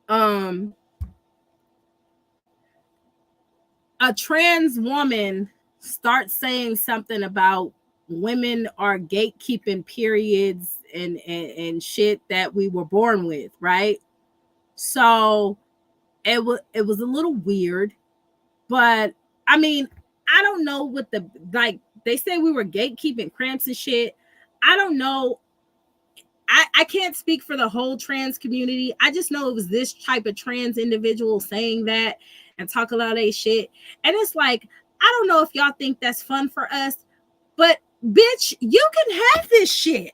a trans woman starts saying something about women are gatekeeping periods and shit that we were born with, right? So it was a little weird, but I mean, I don't know what the, like, they say we were gatekeeping cramps and shit. I don't know. I can't speak for the whole trans community. I just know it was this type of trans individual saying that and talk a lot of their shit. And it's like, I don't know if y'all think that's fun for us, but bitch, you can have this shit.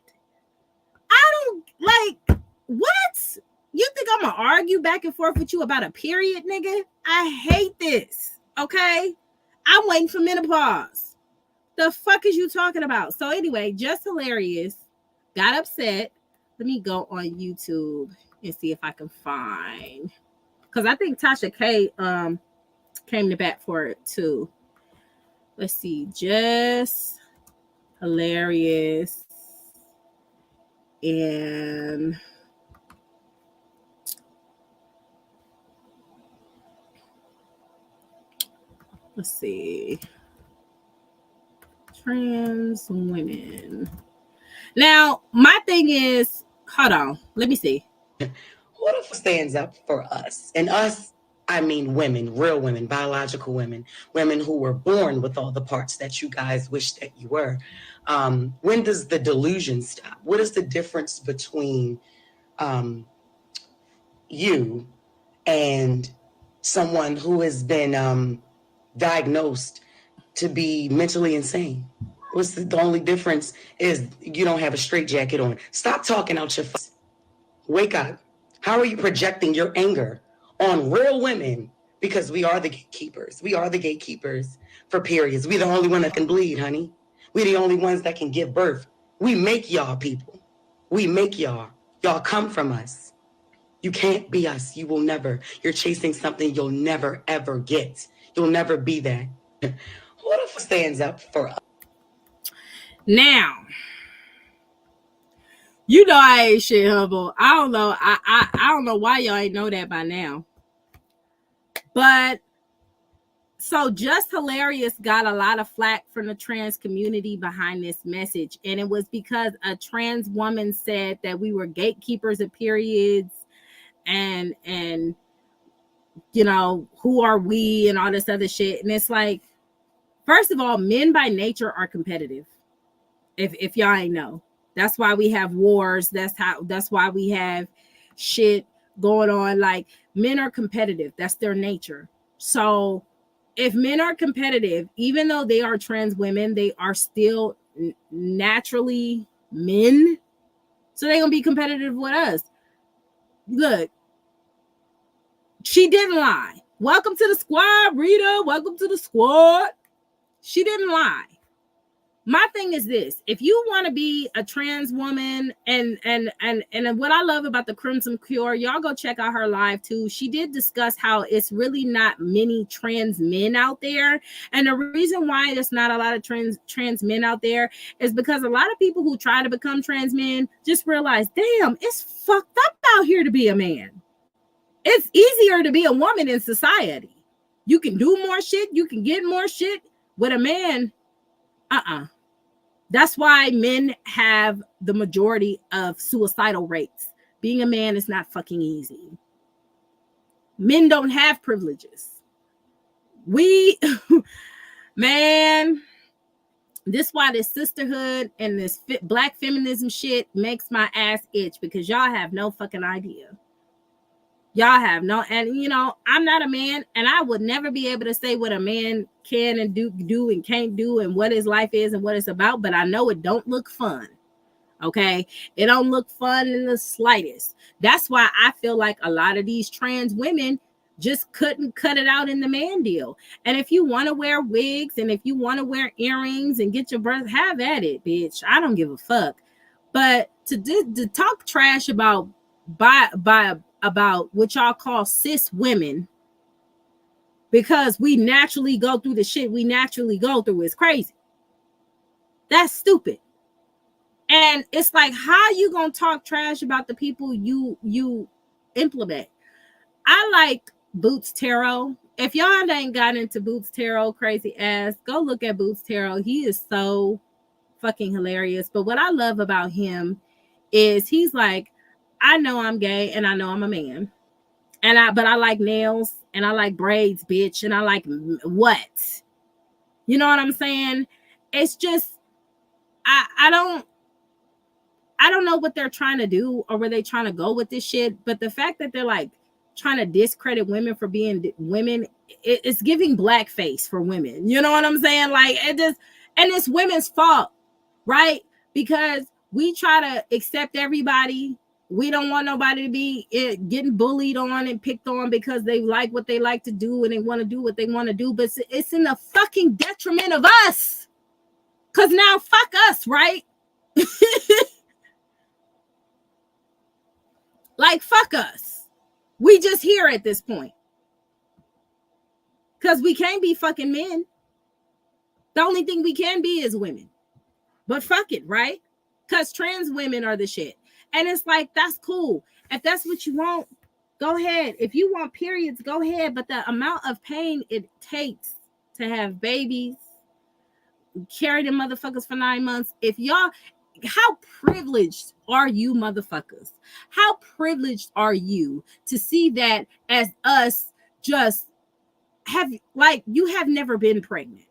I don't like, what? You think I'm gonna argue back and forth with you about a period, nigga? I hate this. Okay? I'm waiting for menopause. The fuck is you talking about? So anyway, just hilarious. Got upset. Let me go on YouTube and see if I can find, because I think Tasha K came to bat for it too. Let's see, just hilarious and let's see, trans women. Now, my thing is, hold on, let me see. What if stands up for us? And us, I mean women, real women, biological women, women who were born with all the parts that you guys wish that you were. When does the delusion stop? What is the difference between you and someone who has been diagnosed to be mentally insane? What's the only difference is you don't have a straitjacket on. Stop talking out your face. Wake up. How are you projecting your anger on real women? Because we are the gatekeepers. We are the gatekeepers for periods. We the only one that can bleed, honey. We the only ones that can give birth. We make y'all people. We make y'all. Y'all come from us. You can't be us. You will never. You're chasing something you'll never, ever get. You'll never be that. Who the fuck stands up for us? Now, you know I ain't shit humble. I don't know. I don't know why y'all ain't know that by now. But so Just Hilarious got a lot of flack from the trans community behind this message. And it was because a trans woman said that we were gatekeepers of periods and you know, who are we and all this other shit. And it's like, first of all, men by nature are competitive. If y'all ain't know. That's why we have wars. That's why we have shit going on. Like, men are competitive. That's their nature. So if men are competitive, even though they are trans women, they are still naturally men. So they're gonna be competitive with us. Look, she didn't lie. Welcome to the squad, Rita. Welcome to the squad. She didn't lie. My thing is this: if you want to be a trans woman, and what I love about the Crimson Cure, y'all go check out her live too. She did discuss how it's really not many trans men out there, and the reason why there's not a lot of trans men out there is because a lot of people who try to become trans men just realize, damn, it's fucked up out here to be a man. It's easier to be a woman in society. You can do more shit. You can get more shit. With a man, That's why men have the majority of suicidal rates. Being a man is not fucking easy. Men don't have privileges. We, man, this why this sisterhood and this black feminism shit makes my ass itch, because y'all have no fucking idea. Y'all have no, and you know, I'm not a man, and I would never be able to say what a man can and do and can't do, and what his life is and what it's about. But I know it don't look fun. Okay, it don't look fun in the slightest. That's why I feel like a lot of these trans women just couldn't cut it out in the man deal. And if you want to wear wigs and if you want to wear earrings and get your breath, have at it, bitch. I don't give a fuck. But to talk trash about about what y'all call cis women, because we naturally go through the shit we naturally go through, is crazy. That's stupid. And it's like, how you gonna talk trash about the people you implement? I like Boots Tarot. If y'all ain't got into Boots Tarot, crazy ass, go look at Boots Tarot. He is so fucking hilarious. But what I love about him is he's like, I know I'm gay and I know I'm a man. But I like nails and I like braids, bitch. And I like what? You know what I'm saying? It's just, I don't know what they're trying to do or where they trying to go with this shit. But the fact that they're like trying to discredit women for being women, it's giving blackface for women. You know what I'm saying? Like, it just, and it's women's fault, right? Because we try to accept everybody. We don't want nobody to be getting bullied on and picked on because they like what they like to do and they want to do what they want to do. But it's in the fucking detriment of us. Because now fuck us, right? Like, fuck us. We just here at this point. Because we can't be fucking men. The only thing we can be is women. But fuck it, right? Because trans women are the shit. And it's like, that's cool. If that's what you want, go ahead. If you want periods, go ahead. But the amount of pain it takes to have babies, carry them motherfuckers for 9 months. If y'all, how privileged are you motherfuckers? How privileged are you to see that as us just have, like, you have never been pregnant.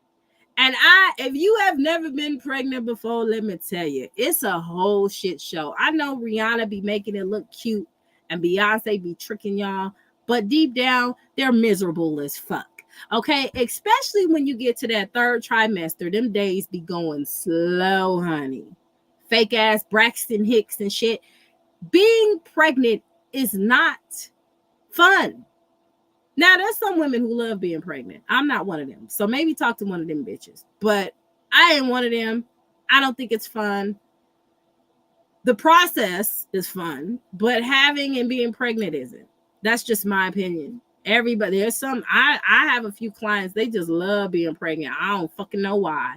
And if you have never been pregnant before, let me tell you, it's a whole shit show. I know Rihanna be making it look cute and Beyonce be tricking y'all, but deep down, they're miserable as fuck. Okay, especially when you get to that third trimester, them days be going slow, honey. Fake ass Braxton Hicks and shit. Being pregnant is not fun. Now, there's some women who love being pregnant. I'm not one of them. So maybe talk to one of them bitches. But I ain't one of them. I don't think it's fun. The process is fun, but having and being pregnant isn't. That's just my opinion. Everybody, there's some, I have a few clients, they just love being pregnant. I don't fucking know why.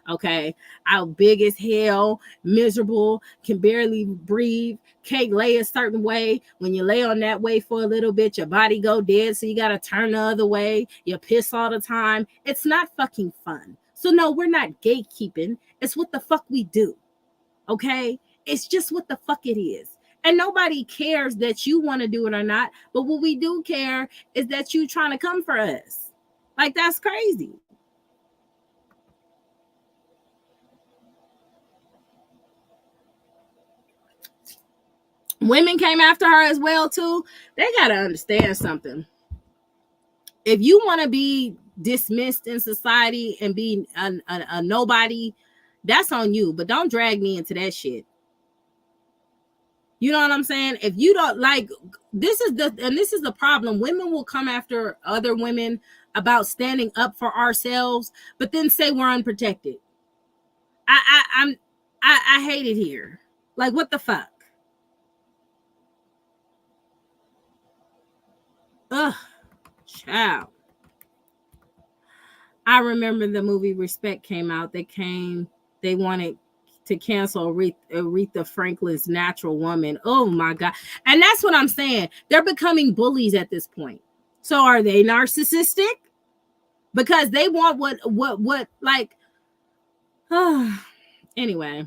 Okay. I'm big as hell, miserable, can barely breathe, can't lay a certain way. When you lay on that way for a little bit, your body go dead. So you got to turn the other way. You piss all the time. It's not fucking fun. So no, we're not gatekeeping. It's what the fuck we do. Okay. It's just what the fuck it is. And nobody cares that you want to do it or not. But what we do care is that you trying to come for us. Like, that's crazy. Women came after her as well too. They got to understand something. If you want to be dismissed in society and be a nobody, that's on you. But don't drag me into that shit. You know what I'm saying? If you don't like, this is the problem. Women will come after other women about standing up for ourselves, but then say we're unprotected. I hate it here. Like, what the fuck? Ugh, child. I remember the movie Respect came out. They wanted to cancel Aretha Franklin's Natural Woman. Oh my God. And that's what I'm saying. They're becoming bullies at this point. So are they narcissistic? Because they want what like, anyway.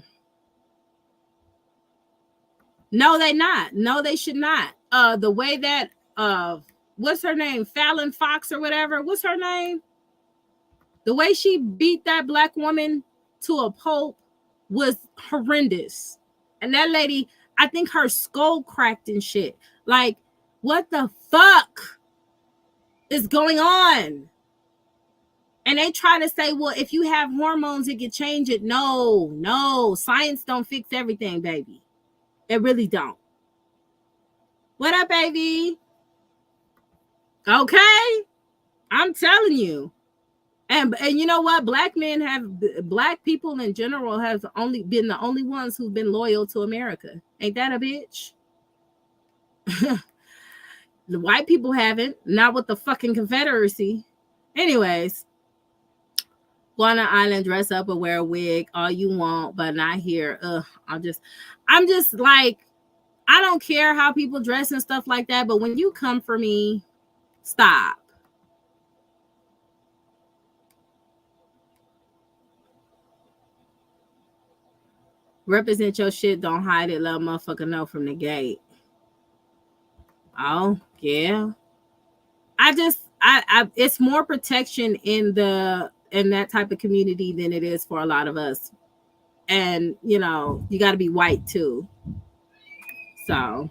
No, they not. No, they should not. The way that, what's her name? Fallon Fox or whatever. What's her name? The way she beat that black woman to a pulp was horrendous. And that lady, I think her skull cracked and shit. Like, what the fuck is going on? And they try to say, well, if you have hormones, it can change it. No. Science don't fix everything, baby. It really don't. What up, baby? Okay. I'm telling you. And you know what? Black people in general have only been the only ones who've been loyal to America. Ain't that a bitch? The white people haven't. Not with the fucking Confederacy. Anyways, go on an island, dress up, or wear a wig, all you want, but not here. I'm just like, I don't care how people dress and stuff like that, but when you come for me, stop. Represent your shit, don't hide it, let a motherfucker know from the gate. Oh, yeah. I it's more protection in that type of community than it is for a lot of us. And, you know, you got to be white too. So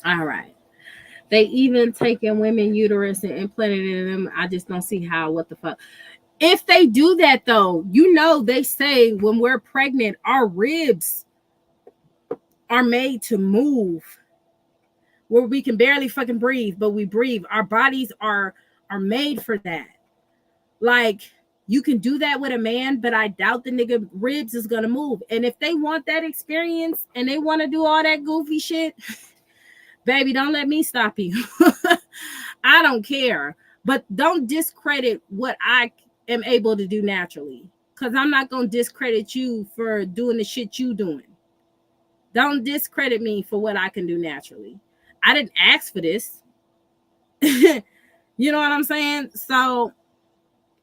all right. They even taking women uterus and implanted in them. I just don't see how. What the fuck? If they do that though, you know, they say when we're pregnant, our ribs are made to move, where we can barely fucking breathe, but we breathe. Our bodies are made for that. Like, you can do that with a man, but I doubt the nigga ribs is gonna move. And if they want that experience and they want to do all that goofy shit, baby, don't let me stop you. I don't care. But don't discredit what I am able to do naturally. Because I'm not going to discredit you for doing the shit you doing. Don't discredit me for what I can do naturally. I didn't ask for this. You know what I'm saying? So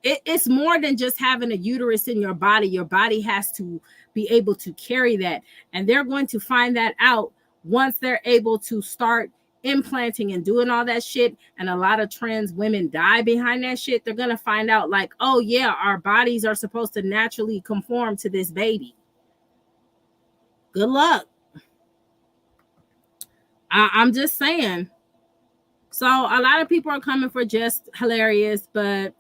it's more than just having a uterus in your body. Your body has to be able to carry that. And they're going to find that out once they're able to start implanting and doing all that shit, and a lot of trans women die behind that shit, they're gonna find out like, oh yeah, our bodies are supposed to naturally conform to this baby. Good luck. I'm just saying. So a lot of people are coming for just hilarious, but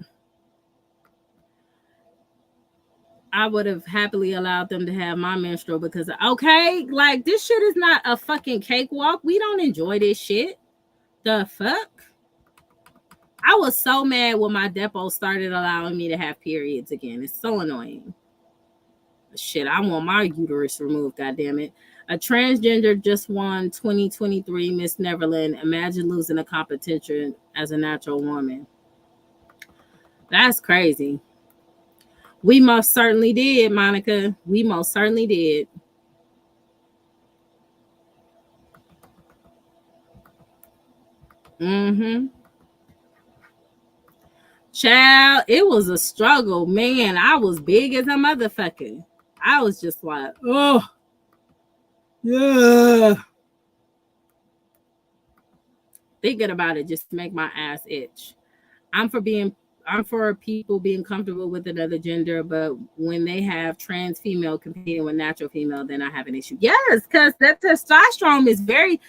I would have happily allowed them to have my menstrual because, okay, like this shit is not a fucking cakewalk. We don't enjoy this shit. The fuck? I was so mad when my depot started allowing me to have periods again. It's so annoying. Shit, I want my uterus removed, goddammit. A transgender just won 2023 Miss Neverland. Imagine losing a competition as a natural woman. That's crazy. We most certainly did, Monica. We most certainly did. Mm-hmm. Child, it was a struggle, man. I was big as a motherfucker. I was just like, oh, yeah. Thinking about it just make my ass itch. I'm for being I'm for people being comfortable with another gender, but when they have trans female competing with natural female, then I have an issue. Yes, because that testosterone is very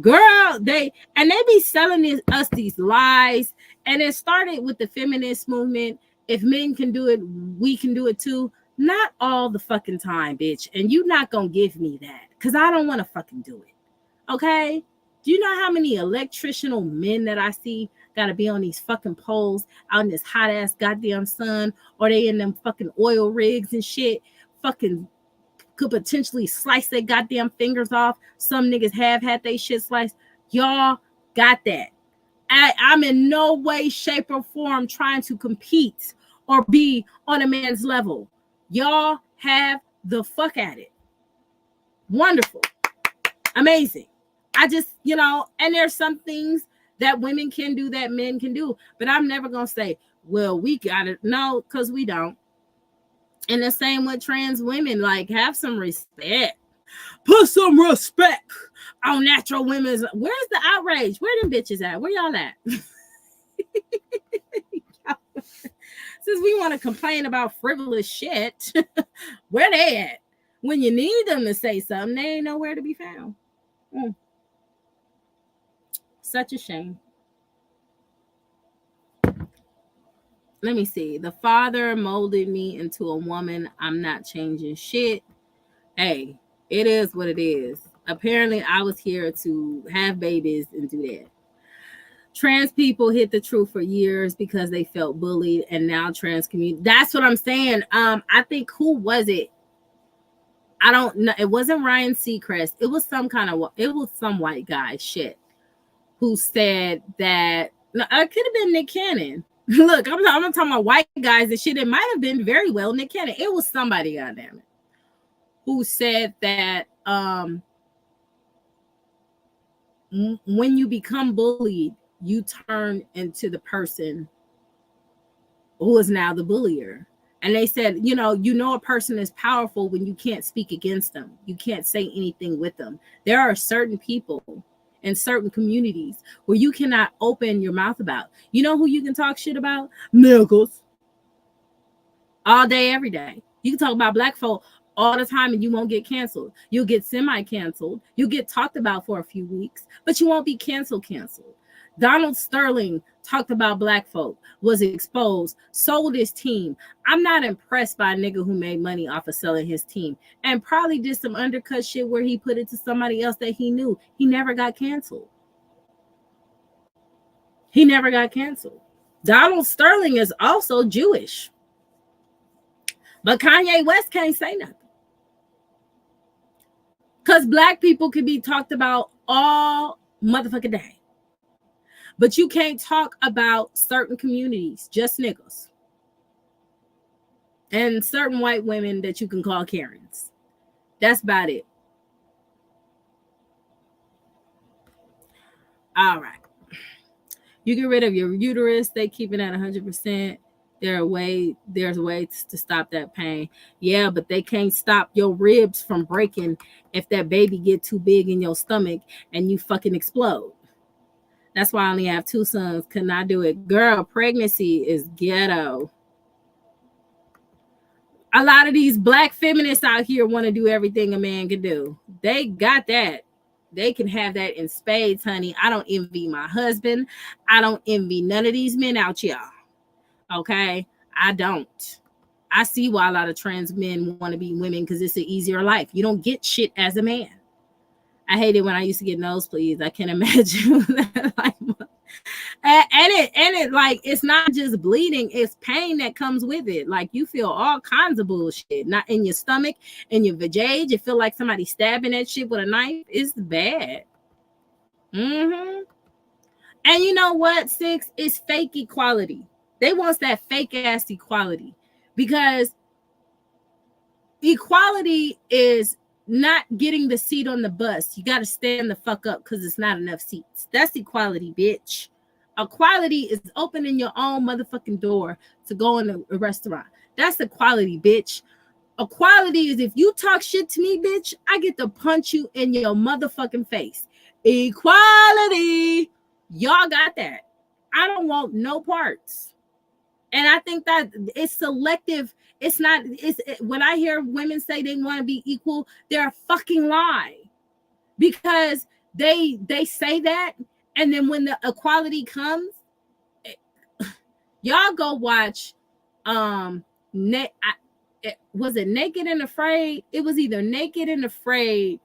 girl. They be selling us these lies, and it started with the feminist movement. If men can do it, we can do it too. Not all the fucking time, bitch. And you not gonna give me that because I don't want to fucking do it. Okay? Do you know how many electrical men that I see gotta be on these fucking poles out in this hot ass goddamn sun, or they in them fucking oil rigs and shit, fucking could potentially slice their goddamn fingers off. Some niggas have had they shit sliced. Y'all got that. I'm in no way, shape, or form trying to compete or be on a man's level. Y'all have the fuck at it. Wonderful. Amazing. I just, and there's some things that women can do that men can do. But I'm never going to say, well, we got it. No, because we don't. And the same with trans women. Like, have some respect. Put some respect on natural women's. Where's the outrage? Where them bitches at? Where y'all at? Since we want to complain about frivolous shit, where they at? When you need them to say something, they ain't nowhere to be found. Such a shame. Let me see. The father molded me into a woman. I'm not changing shit. Hey, it is what it is. Apparently, I was here to have babies and do that. Trans people hid the truth for years because they felt bullied, and now trans community. That's what I'm saying. I think, who was it? I don't know. It wasn't Ryan Seacrest. It was some white guy shit who said that. No, it could have been Nick Cannon. Look, I'm talking about white guys and shit. It might have been very well Nick Cannon. It was somebody, goddamn it, who said that when you become bullied, you turn into the person who is now the bullier. And they said, a person is powerful when you can't speak against them. You can't say anything with them. There are certain people in certain communities where you cannot open your mouth about. You know who you can talk shit about? Niggas. All day, every day. You can talk about black folk all the time and you won't get canceled. You'll get semi-canceled. You'll get talked about for a few weeks, but you won't be canceled. Donald Sterling talked about black folk, was exposed, sold his team. I'm not impressed by a nigga who made money off of selling his team and probably did some undercut shit where he put it to somebody else that he knew. He never got canceled. Donald Sterling is also Jewish. But Kanye West can't say nothing. Because black people can be talked about all motherfucking day. But you can't talk about certain communities, just niggas. And certain white women that you can call Karens. That's about it. All right. You get rid of your uterus. They keep it at 100%. There's ways to stop that pain. Yeah, but they can't stop your ribs from breaking if that baby get too big in your stomach and you fucking explode. That's why I only have two sons. Could not do it. Girl, pregnancy is ghetto. A lot of these black feminists out here want to do everything a man can do. They got that. They can have that in spades, honey. I don't envy my husband. I don't envy none of these men out here. Okay? I don't. I see why a lot of trans men want to be women because it's an easier life. You don't get shit as a man. I hate it when I used to get nosebleeds. I can't imagine that. Like, and it like it's not just bleeding, it's pain that comes with it. Like you feel all kinds of bullshit, not in your stomach, in your vajayjay. You feel like somebody stabbing that shit with a knife. It's bad. Mm-hmm. And you know what, Six? It's fake equality. They want that fake ass equality because equality is not getting the seat on the bus. You got to stand the fuck up because it's not enough seats. That's equality, bitch. Equality is opening your own motherfucking door to go in a restaurant. That's equality, bitch. Equality is if you talk shit to me, bitch, I get to punch you in your motherfucking face. Equality. Y'all got that. I don't want no parts. And I think that it's selective. It's not, when I hear women say they want to be equal, they're a fucking lie. Because they say that, and then when the equality comes, y'all go watch was it Naked and Afraid? It was either Naked and Afraid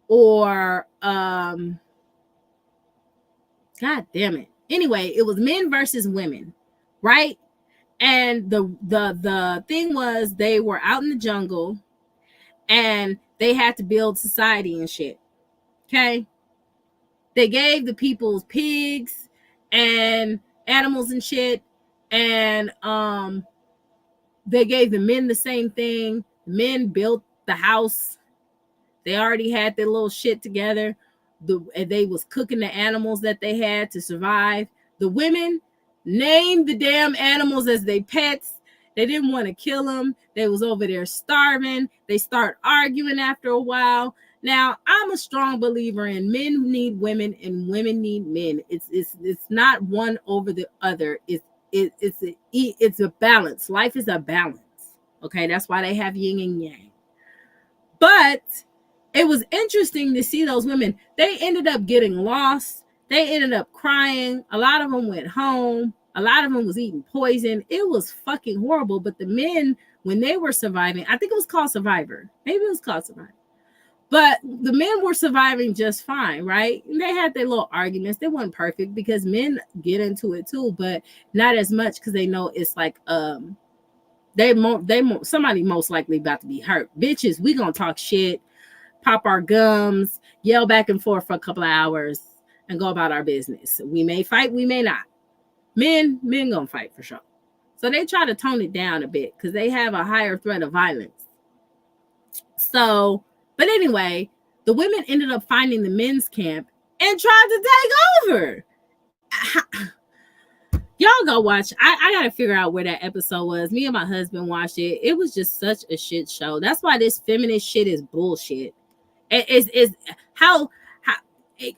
or God damn it. Anyway, it was men versus women, right? And the thing was they were out in the jungle and they had to build society and shit. Okay? They gave the people's pigs and animals and shit, and they gave the men the same thing. The men built the house. They already had their little shit together. They was cooking the animals that they had to survive. The women named the damn animals as their pets. They didn't want to kill them. They was over there starving. They start arguing after a while. Now, I'm a strong believer in men need women and women need men. It's not one over the other. It's a balance. Life is a balance. Okay, that's why they have yin and yang. But it was interesting to see those women. They ended up getting lost. They ended up crying. A lot of them went home. A lot of them was eating poison. It was fucking horrible. But the men, when they were surviving, I think it was called Survivor. Maybe it was called Survivor. But the men were surviving just fine, right? And they had their little arguments. They weren't perfect because men get into it too, but not as much because they know it's like somebody most likely about to be hurt. Bitches, we gonna talk shit, pop our gums, yell back and forth for a couple of hours, and go about our business. We may fight, we may not. Men gonna fight for sure. So they try to tone it down a bit because they have a higher threat of violence. So, but anyway, the women ended up finding the men's camp and tried to take over. Y'all go watch. I gotta figure out where that episode was. Me and my husband watched it. It was just such a shit show. That's why this feminist shit is bullshit. It's how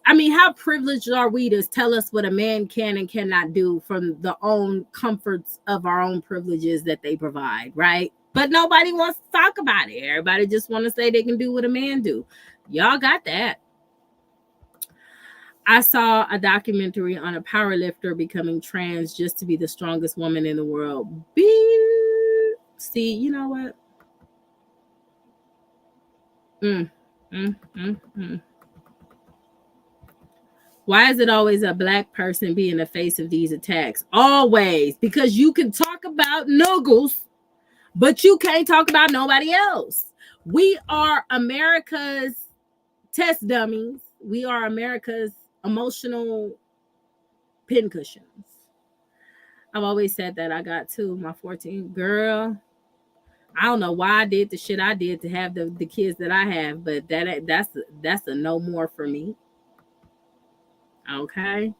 I mean, how privileged are we to tell us what a man can and cannot do from the own comforts of our own privileges that they provide, right? But nobody wants to talk about it. Everybody just want to say they can do what a man do. Y'all got that. I saw a documentary on a power lifter becoming trans just to be the strongest woman in the world. See, you know what? Why is it always a black person being the face of these attacks? Always. Because you can talk about nuggles, but you can't talk about nobody else. We are America's test dummies. We are America's emotional pincushions. I've always said that. I got two. My 14 girl. I don't know why I did the shit I did to have the kids that I have, but that's a no more for me. Okay.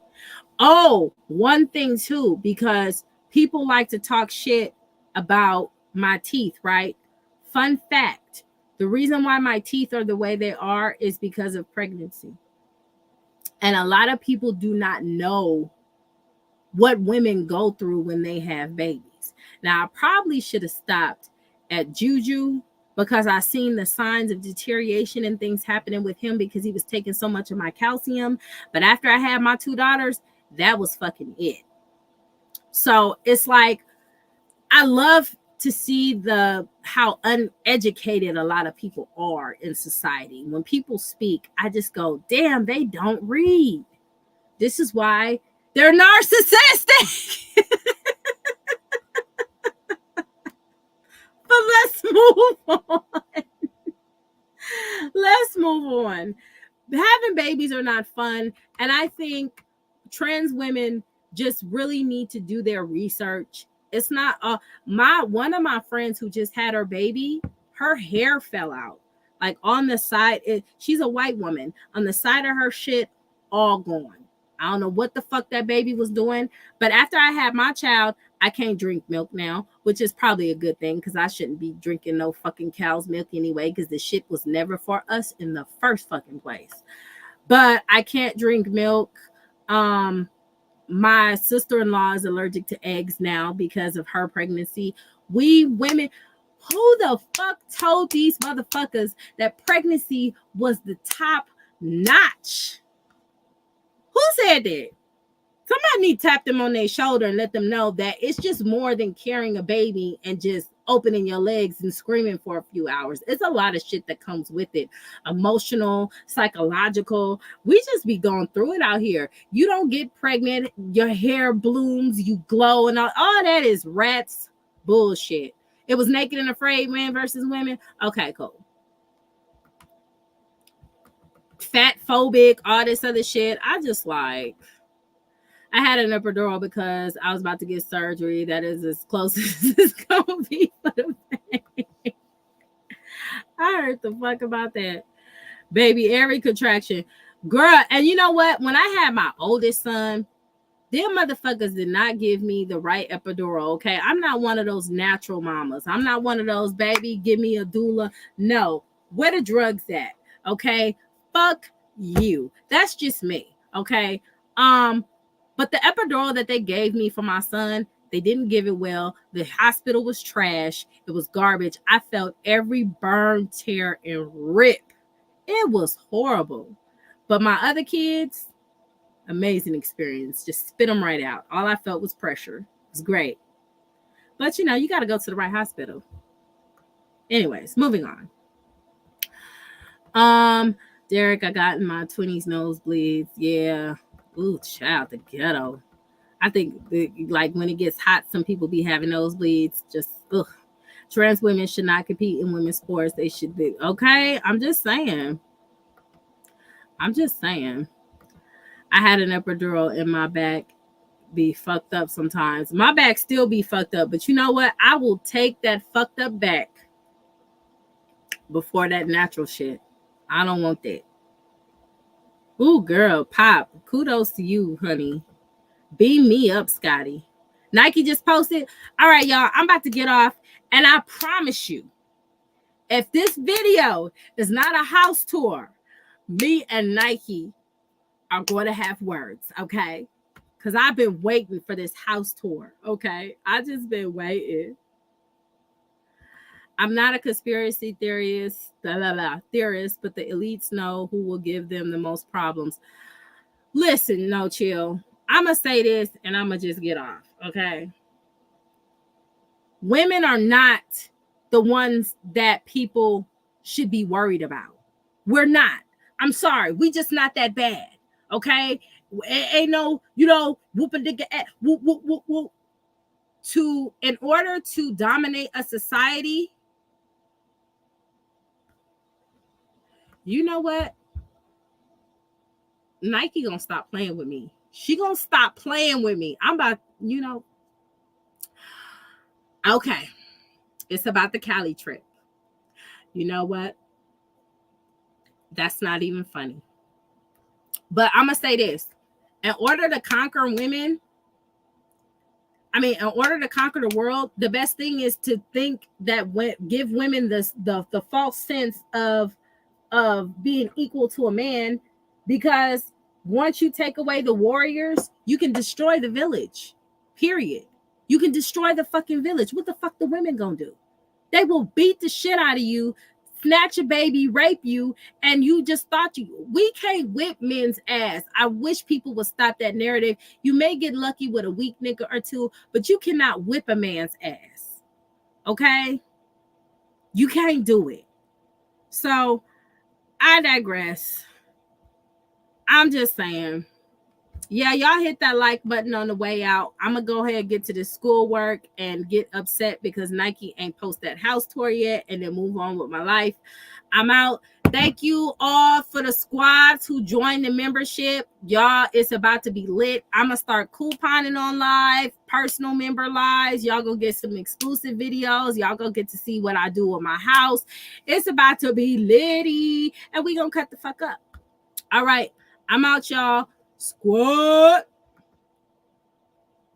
Oh, one thing too, because People like to talk shit about my teeth, right? Fun fact, the reason why my teeth are the way they are is because of pregnancy. And a lot of people do not know what women go through when they have babies. Now, I probably should have stopped at Juju because I seen the signs of deterioration and things happening with him because he was taking so much of my calcium. But after I had my two daughters, that was fucking it. So it's like, I love to see the how uneducated a lot of people are in society. When people speak, I just go, damn, they don't read. This is why they're narcissistic. But let's move on. Let's move on. Having babies are not fun. And I think trans women just really need to do their research. It's not one of my friends who just had her baby, her hair fell out. Like on the side, she's a white woman. On the side of her shit, all gone. I don't know what the fuck that baby was doing. But after I had my child, I can't drink milk now, which is probably a good thing because I shouldn't be drinking no fucking cow's milk anyway because the shit was never for us in the first fucking place. But I can't drink milk. My sister-in-law is allergic to eggs now because of her pregnancy. We women, who the fuck told these motherfuckers that pregnancy was the top notch? Who said that? Somebody need to tap them on their shoulder and let them know that it's just more than carrying a baby and just opening your legs and screaming for a few hours. It's a lot of shit that comes with it. Emotional, psychological. We just be going through it out here. You don't get pregnant, your hair blooms, you glow, and all that is rats bullshit. It was Naked and Afraid, men versus women. Okay, cool. Fat phobic, all this other shit. I just like, I had an epidural because I was about to get surgery. That is as close as it's gonna be for the pain. I heard the fuck about that. Baby, every contraction. Girl, and you know what? When I had my oldest son, them motherfuckers did not give me the right epidural, okay? I'm not one of those natural mamas. I'm not one of those, baby, give me a doula. No. Where the drugs at? Okay? Fuck you. That's just me, okay? But the epidural that they gave me for my son, they didn't give it well. The hospital was trash. It was garbage. I felt every burn, tear, and rip. It was horrible. But my other kids, amazing experience. Just spit them right out. All I felt was pressure. It was great. But, you know, you got to go to the right hospital. Anyways, moving on. Derek, I got in my 20s nosebleeds. Yeah. Ooh, child, the ghetto. I think like when it gets hot, some people be having nosebleeds. Just ugh. Trans women should not compete in women's sports. They should be okay. I'm just saying. I had an epidural in my back. Be fucked up sometimes. My back still be fucked up, but you know what? I will take that fucked up back before that natural shit. I don't want that. Ooh, girl, Pop. Kudos to you, honey. Beam me up, Scotty. Nike just posted. All right, y'all. I'm about to get off. And I promise you, if this video is not a house tour, me and Nike are going to have words, okay? Because I've been waiting for this house tour, okay? I just been waiting. I'm not a conspiracy theorist, but the elites know who will give them the most problems. Listen, no, chill. I'm going to say this and I'm going to just get off, okay? Women are not the ones that people should be worried about. We're not. I'm sorry. We just not that bad, okay? Ain't no, whoop a digga, whoop, whoop, whoop, whoop. In order to dominate a society, you know what? Nike gonna stop playing with me. She gonna stop playing with me. I'm about, okay. It's about the Cali trip. You know what? That's not even funny. But I'm gonna say this. In order to conquer women, I mean, in order to conquer the world, the best thing is to think that give women the false sense of being equal to a man, because once you take away the warriors, you can destroy the village. Period. You can destroy the fucking village. What the fuck the women gonna do? They will beat the shit out of you, snatch a baby, rape you, and you just thought we can't whip men's ass. I wish people would stop that narrative. You may get lucky with a weak nigga or two, but you cannot whip a man's ass. Okay? You can't do it. So I digress. I'm just saying. Yeah, y'all hit that like button on the way out. I'm gonna go ahead and get to the schoolwork and get upset because Nike ain't post that house tour yet, and then move on with my life. I'm out. Thank you all for the squads who joined the membership. Y'all, it's about to be lit. I'm gonna start couponing on live, personal member lives. Y'all gonna get some exclusive videos. Y'all gonna get to see what I do with my house. It's about to be litty, and we gonna cut the fuck up. All right, I'm out, y'all. Squad.